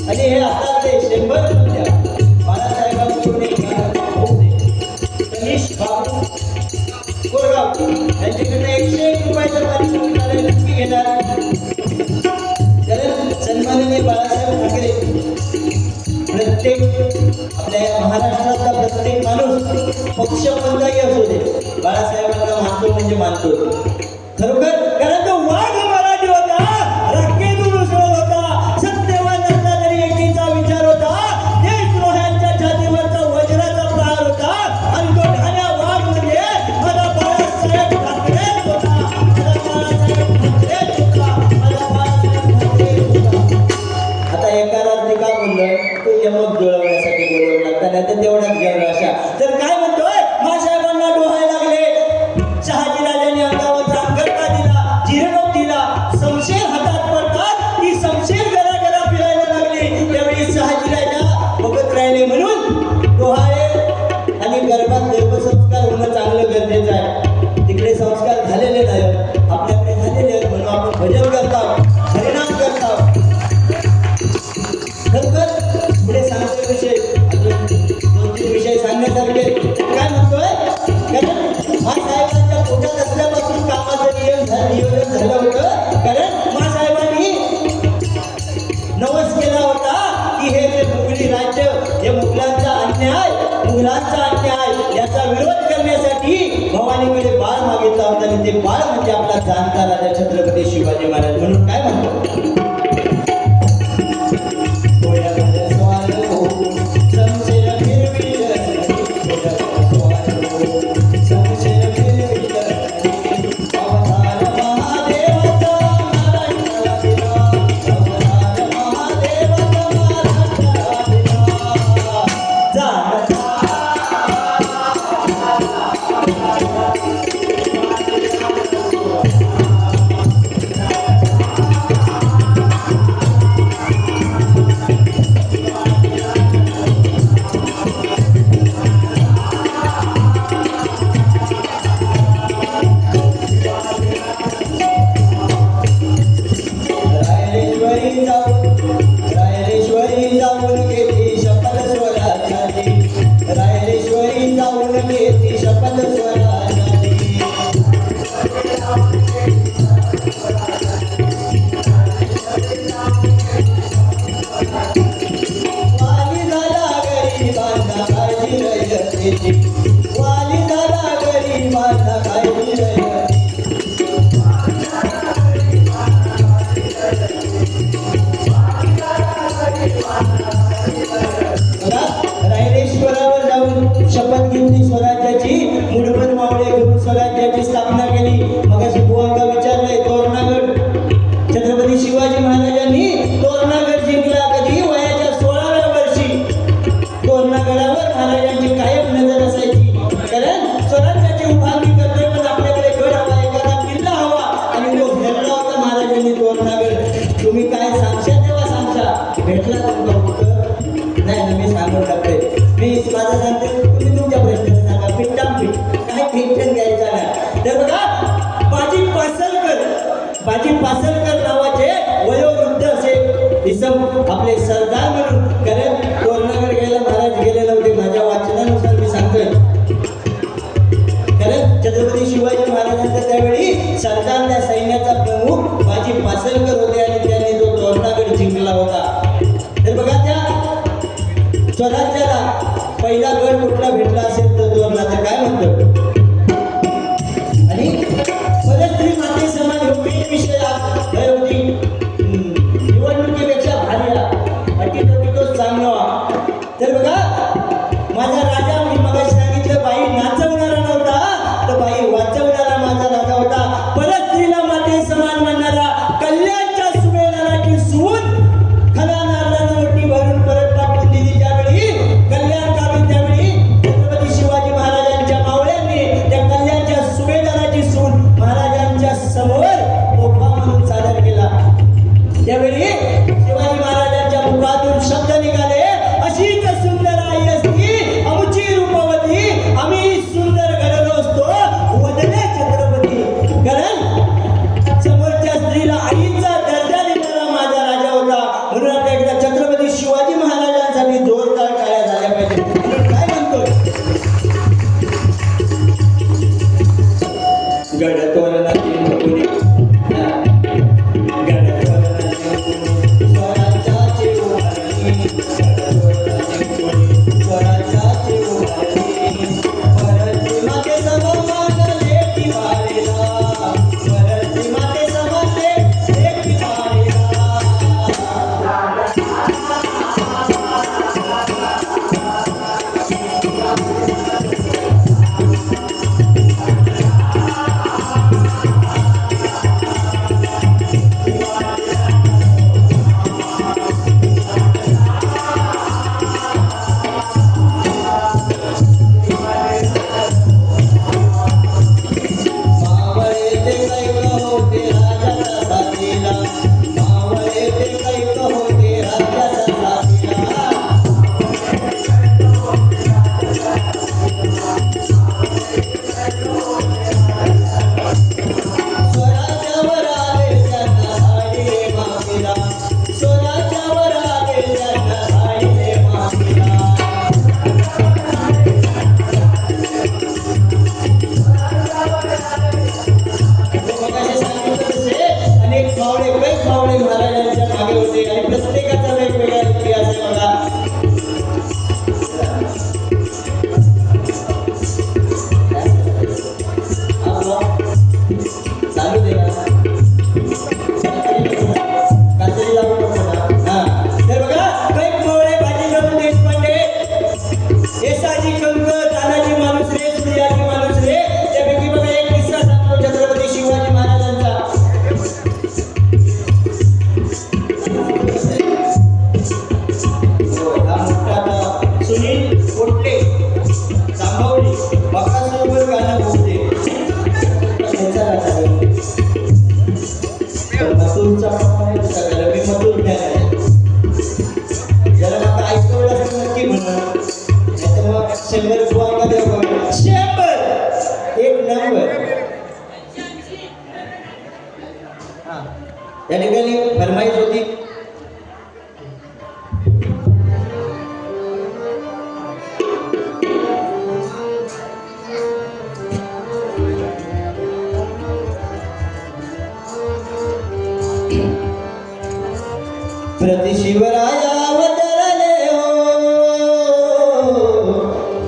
आणि हे हातातले शेंबर द्या. बाळासाहेबांकडून एक कनिष्ठ बाबू कोरगाव यांच्याकडनं 101 रुपयाचं पारितोषिक नक्की घेणार. कारण सन्माननीय बाळासाहेब ठाकरे प्रत्येक आपल्या महाराष्ट्रातला प्रत्येक माणूस पक्ष कोणताही असू दे बाळासाहेबांना मानतो म्हणजे मानतो खरोखर. कारण तो वाघ मराठी होता, राखेतून उसळत होता, सत्यवान नसला तरी एकीचा विचार होता, देशद्रोह्यांच्या छातीवरचा वज्राचा प्रहार होता आणि तो ढाण्या वाघ म्हणजे माझा बाळासाहेब ठाकरेच होता. माझा बाळासाहेब ठाकरेच होता. माझा बाळासाहेब ठाकरेच होता. आता एका रात्री का बोललोय, तो यमक जुळवण्यासाठी बोलवलं लागतं, नाही तर तेवढाच घेऊन अशा. तर काय म्हणतोय, मासाहेबांना डोहाळे लागले, शहाजी राजांनी अंगावरचा अंगरखा दिला, जिरडोप दिला, शमशेर हातात पडतात, ती शमशेर घरा फिरायला लागली. त्यावेळी शहाजी राजा बघत राहिले. म्हणून डोहाळे आणि गर्भात गर्भसंस्कार होणं चांगलं गरजेचं आहे. तिकडे संस्कार झालेले नाही, आपल्याकडे झालेले आहेत म्हणून आपण भजन करतात, हरिनाम करतात. खरंतर पुढे सांगतो विषय, अजून 2-3 विषय सांगण्यासारखे. काय म्हणतोय, कारण मासाहेबांच्या पोटात असल्यापासून कामाचं नियोजन झालं होतं. कारण मासाहेबांनी नवस केला होता की हे जे मुघली राज्य, हे मुघलांचा अन्याय याचा विरोध करण्यासाठी भवानीकडे बाळ मागितला होता आणि ते बाळ म्हणजे आपला जाणता राजा छत्रपती शिवाजी महाराज. म्हणून काय म्हणतो, महाराजांची कायम नजर नाही ना, मी सांगून टाकते. मी माझं सांगते, तुम्ही तुमच्या प्रश्नाचं सांगा. पिट्टांपीठ काय टेन्शन घ्यायचं नाही. तर बघा, बाजी पासलकर नावाचे वयोवृद्ध असे इसम आपले सरदार म्हणून, कारण तोरणाकडे गेला महाराज गेले नव्हते, माझ्या वाचनानुसार मी सांगतोय. कारण छत्रपती शिवाजी महाराजांचा त्यावेळी सरदार सैन्याचा प्रमुख बाजी पासलकर होते आणि त्यांनी तो तोरणागड जिंकला होता. तर बघा, त्या स्वराज्याला पहिला गड कुठला भेटला असेल तर तोरणाचा काय म्हणतो. आणि परत स्त्री माते समान मेन विषय होती. निवडणुकीपेक्षा भारी अटी तोच चांगला. तर बघा, माझा राजा, मी मग सांगितलं, बाई नाचवणारा नव्हता तर बाई वाचवणारा माझा राजा होता. परत स्त्रीला माते समान म्हणणारा, कल्याणच्या सुभेदाराची सून खरा नारळानं ओटी भरून परत पाठवून दिली. त्यावेळी कल्याण काढून त्यावेळी छत्रपती शिवाजी महाराजांच्या मावळ्यांनी त्या कल्याणच्या सुभेदाराची सून महाराजांच्या समोर तोफा म्हणून सादर केला. त्यावेळी शिवाजी महाराजांच्या मुखातून शब्द निघाले, अशीच सुंदर आई असती आमची रूपवती, आम्ही सुंदर घडलो असतो वदने छत्रपती. कारण समोरच्या स्त्रीला आईचा दर्जा देणारा माझा राजा होता. म्हणून आता एकदा छत्रपती शिवाजी महाराजांसाठी जोरदार टाळ्या झाल्या पाहिजे. काय म्हणतोय, गडतोरणाची मुकुनी, या ठिकाणी फरमाईश होती. प्रति शिवराया अवतरले हो,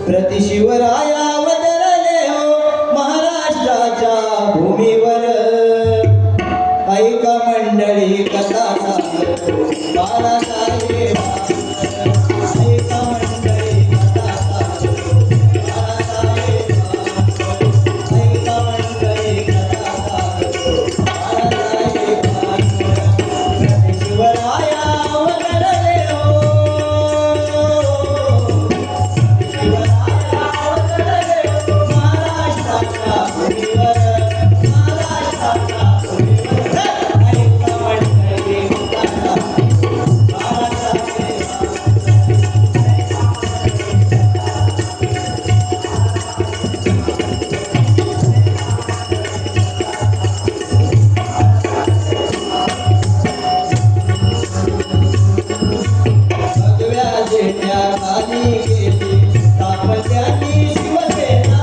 प्रति शिवराया अवतरले हो महाराष्ट्राच्या भूमीवर. ऐका मंडळी कथा सांगतो बाळासाहेब, ऐका मंडळी कथा सांगतो बाळासाहेब, ऐका मंडळी कथा सांगतो बाळासाहेब. प्रति शिवराया अवतरले हो, शिवराया अवतरले हो महाराष्ट्राच्या भूमीवर, महाराष्ट्राच्या भूमीवर. ऐका मंडळी कथा सांगतो खाली गेली दाम्पत्याची शिवसेना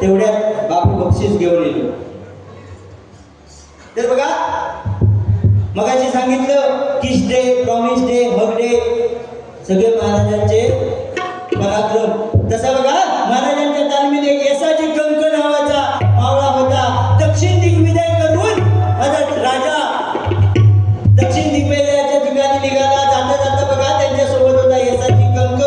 तेवढ्यात बापू बक्षीस घेऊन येतो. तर बघा मगाशी सांगितलं kiss day, promise day, hug day सगळे महाराजांचे पराक्रम. तसा बघा महाराजांच्या तालमीत एक येसाजी कंक नावाचा मावळा होता. दक्षिण दिग्विजय करून माझा राजा दक्षिण दिग्विजयाच्या ठिकाणी निघाला. जाता जाता बघा त्यांच्यासोबत होता येसाजी कंक.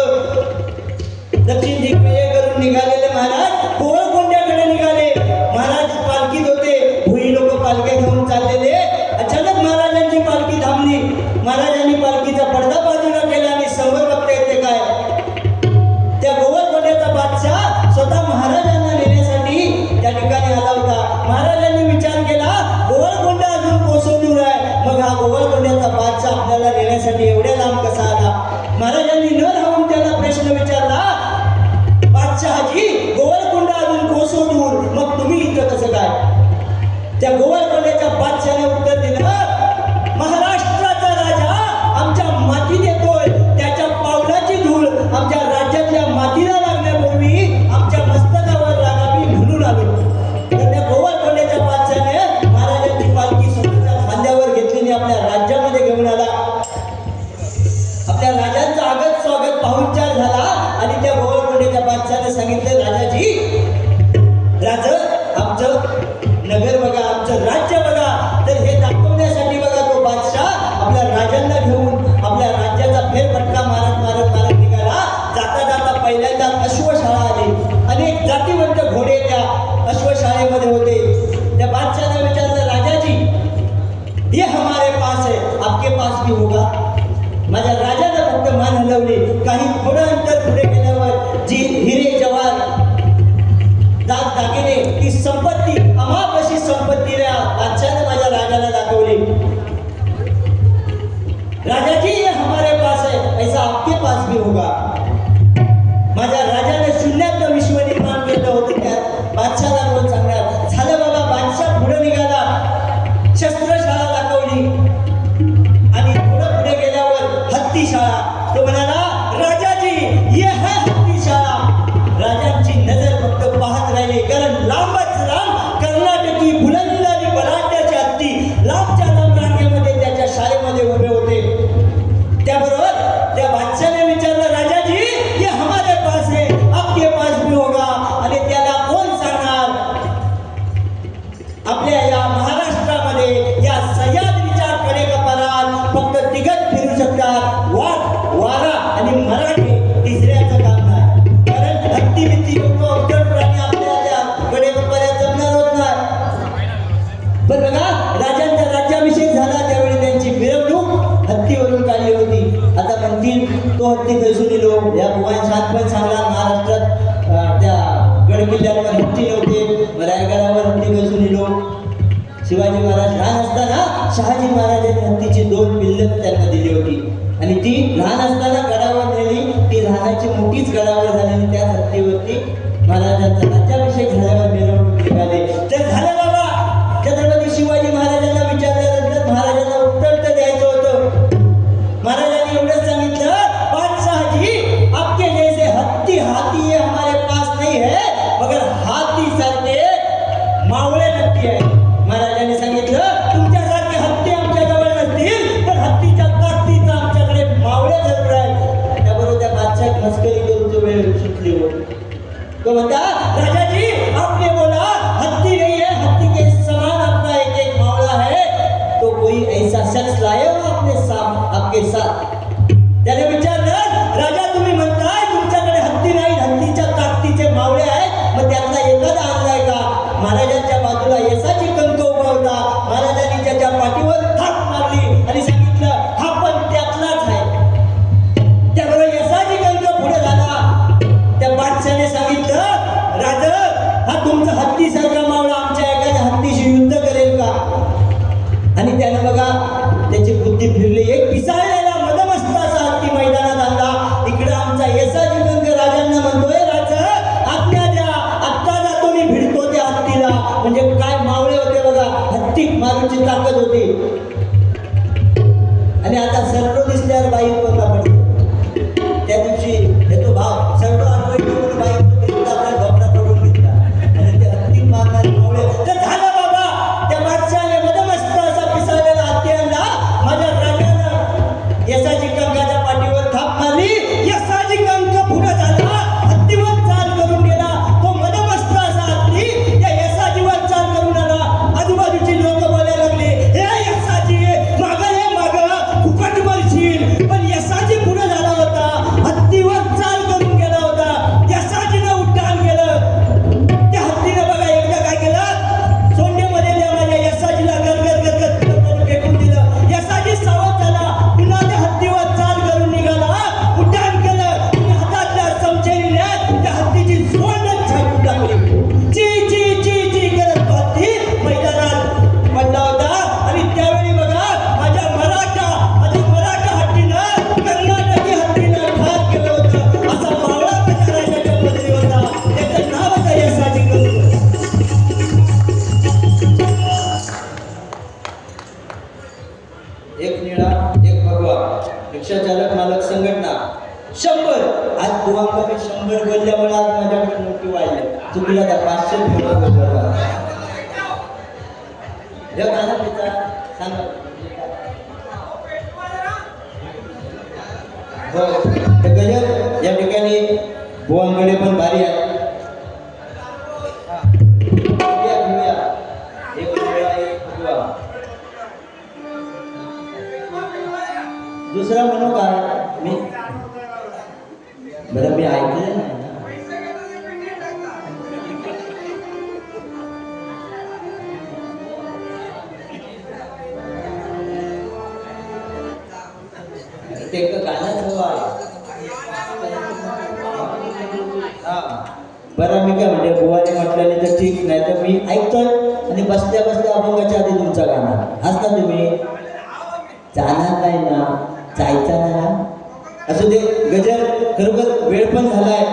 दक्षिण दिग्विजय करून निघालेले महाराज गोवळकोंड्याकडे निघाले. महाराज पालखीत होते. भुई लोक पालख्या घेऊन चाललेले. अचानक महाराजांची पालखी थांबली. महाराजांनी पालखीचा पडदा बाजूला केला आणि समोर बघता येते काय, त्या गोवळकोंड्याचा बादशाह स्वतः महाराजांना नेण्यासाठी त्या ठिकाणी आला होता. महाराजांनी विचार केला गोवळकोंडा अजून कोसळून आहे, मग हा गोवळकोंड्याचा बादशाह आपल्याला नेण्यासाठी एवढ्या लांब कसा आला. महाराजांनी न राहून त्याला प्रश्न विचारला, बादशहाजी गोवळकोंडा अजून कोसळून मग तुम्ही इथं कसं काय. त्या गोवळकोंड्याच्या बादशाहाने उत्तर दिलं, महाराष्ट्राचा राजा आमच्या मातीत येतोय, त्याच्या पावलाची धूळ आमच्या राज्यातल्या मातीला लागण्यापूर्वी आमच्या मस्तकावर लागावी म्हणून आलो. तर त्या गोवळकोंड्याच्या बादशाहाने महाराजांची पालखी स्वतःच्या खांद्यावर घेतली, आपल्या राज्यामध्ये घेऊन आला. आपल्या राजांचा आगत स्वागत पाहुणचार झाला आणि त्या गोवळकोंड्याच्या बादशाहाने सांगितलं, राजाजी राज आमचं नगर बघा, आमचं राज्य बघा. तर हे दाखवण्यासाठी बघा तो बादशाह आपल्या राजांना घेऊन आपल्या राज्याचा फेरफटका मारत मारत मारत निघाला. जाता जाता पहिल्यांदा अश्वशाळा आली. अनेक जातीवंत घोडे त्या अश्वशाळेमध्ये होते. त्या बादशाहाने विचारलं, राजाजी ये हमारे पास है, आपके पास भी होगा. माझ्या राजाने फक्त मान हलवली. काही थोडं अंतर पुढे गेल्यावर जी हिरे जवाहर दाग दागिने ती संपत्ती अमाप अशी संपत्ती बादशाहाने माझ्या राजाला दाखवली. राजाजी ये हमारे पास है, ऐसा आपके पास भी होगा. माझ्या राजाने शून्यात विश्व निर्माण केलं होतं. त्या बादशाहाला कोण सांगणार. झालं बाबा, बादशाह पुढे निघाला, शस्त्रशाळा दाखवली आणि पुढे गेल्यावर हत्ती शाळा. तो म्हणाला, राजाजी ये है हत्ती शाळा. राजांची नजर फक्त पाहत राहिली, कारण लांबच लांब कर्नाटकी बुलंद आणि बलाढ्याचे हत्ती लांबच्या लांब रांगेमध्ये त्याच्या शाळेमध्ये उभे होते. त्याबरोबर त्या बादशाहाने विचारलं, राजाजी ये हमारे पास है, आपके पास भी होगा. आणि त्याला कोण सांगणार, आपल्या या महाराष्ट्रामध्ये या सह्याद्रीच्या कडेकपारात फक्त तिघच फिरू शकतात, वाघ, वारा आणि मराठी. तिसऱ्याचं काम नाही, कारण हत्ती बित्ती लोक अवघड प्राणी आपल्या त्या कडेकपाऱ्यात जमणार होत नाही. पण बघा राजांचा राज्याभिषेक झाला त्यावेळी त्यांची मिरवणूक हत्तीवरून काढली होती. आता म्हणतील तो हत्ती खैसून येलो. या भगवान शांतपण सांगला, महाराष्ट्रात त्या गडकिल्ल्यावर हत्ती नव्हते, रायगडावर हत्ती खैसून येलो. शिवाजी महाराज लहान असताना शहाजी महाराजांनी हत्तीची 2 पिल्लं त्यांना दिली होती आणि ती लहान असताना गडावर नेली. ती लहानाची मोठीच गडावर झालेली त्या हत्तीवरती महाराजांचा राज्याभिषेक झाल्यावर मिरवणूक निघाले. तर झालं बाबा. छत्रपती शिवाजी महाराजांना विचारल्यानंतर महाराजांना उत्तर तर द्यायचं होतं. महाराजांनी एवढंच सांगितलं, बादशाहजी आपके जैसे हत्ती हाथी ये हमारे पास नहीं है, मगर हाथी सारखे मावळे नक्की आहे. बायकोची ताकद होती आणि आता सर्व दिसल्यावर बाई कोणता पडली त्या दिवशी येतो भाव सर्व आठवणी करून बाई आपल्या डॉक्टर पडून घेतला आणि ते अंतिम मारणारे मावळे तर झालं बाबा त्या बादशाने मदमस्त असा पिसाळलेला हत्ती आणला माझ्या राजानं यशाची कंकाच्या पाठीवर थाप मारली यशाची कंक पुढे झाला हत्तीवर चाल करून गेला तो मदमस्त असा हत्ती त्या यशाजीवर चाल करून आला आजूबाजूची लोक बोलायला लागले हे यशाजी मागं ये मागं फुकट मरशील पण यशाजी पुढे झाला होता हत्तीवर चाल करून गेला होता यशाजीनं उड्डाण केलं त्या हत्तीनं बघा एकदा काय केलं सोंडेमध्ये त्या माझ्या यशाजीला गरगत फेकून दिलं यशाजी सावध झाला पुन्हा त्या हत्तीवर चाल करून निघाला उड्डाण केलं आणि हातातल्या समशेरीने त्या हत्तीची सोंडच छाटून टाकली ची ची ची ची करत तो हत्ती मैदानात पडला होता आणि त्यावेळी बघा माझ्या मराठा हत्तीनं कर्नाटकी हत्तीनं ठार केलं होतं असा मावळा प्रचाराच्या पदरी होता त्याचं नाव होतं यशाजी करून एक निळा एक भगवा रिक्षा चालक मालक संघटना 100 आज बुवांकडे 100 बोलल्यामुळे आज माझ्याकडे नोटी वाढले चुकला त्या 500 बोलला जग आला तिचा सांगा हो तर गजब या ठिकाणी बुवांकडे पण भारी आहे घेऊया एक निळा एक भगवा दुसरा म्हणू का मी बरं मी ऐकलं नाही ना ते गाणं हवं आहे बरं मी काय म्हणते बुवाने म्हटल्याने तर ठीक नाही तर मी ऐकतोय आणि बसल्या बसल्या अभंगाच्या आधी तुमचा गाणं आज ना तुम्ही जाणार नाही ना जायचा ना असं ते गजर खरोखर वेळ पण झालाय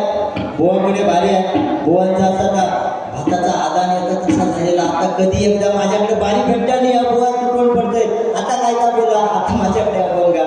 बुवाकडे बारी आहे बुवांचा असा का भाताचा आदान येतात तसा झालेला आता कधी एकदा माझ्याकडे बारी भेटता नाही या बुवा तुटून पडतंय आता काय का बोला आता माझ्याकडे अभंगा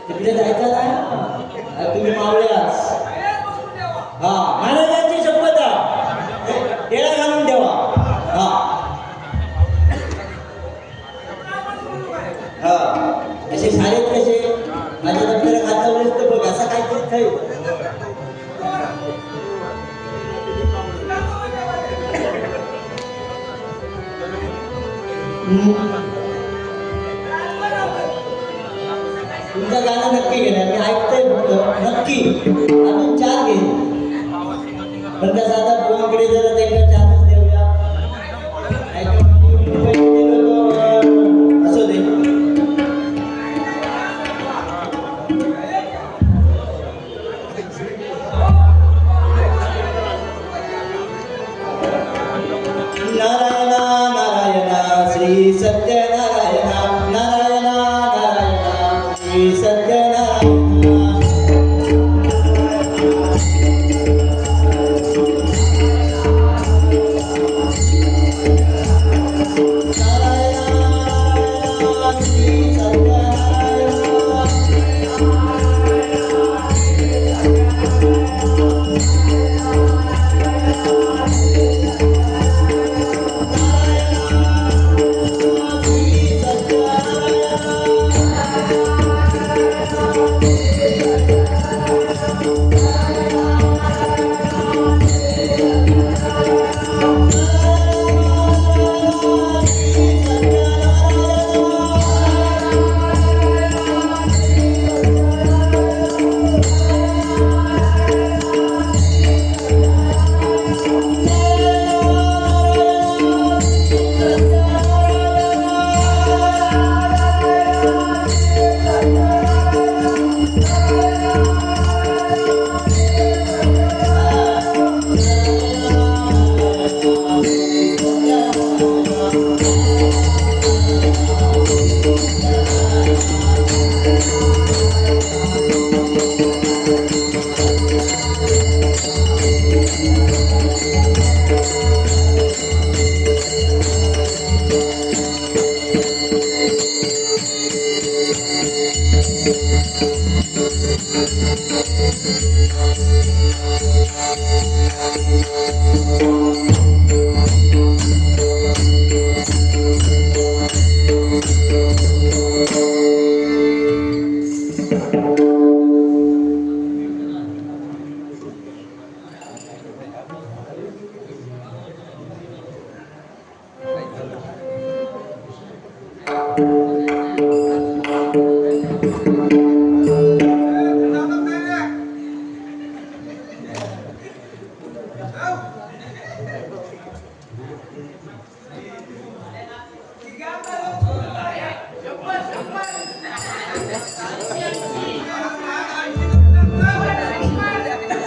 तिकडे जायचं ना तुम्ही मावळ्यास हा महाराजांची तुमचं गाणं नक्की घेणार मी ऐकतोय फक्त नक्की अजून 4 घे पण कसं आता पोवांकडे जरा त्यांना 4च देऊया असू दे नारायणा नारायणा श्री सत्यनारायणा नारायणा नारायणा श्री सत्यनारायणा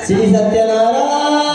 श्री सत्यनारायण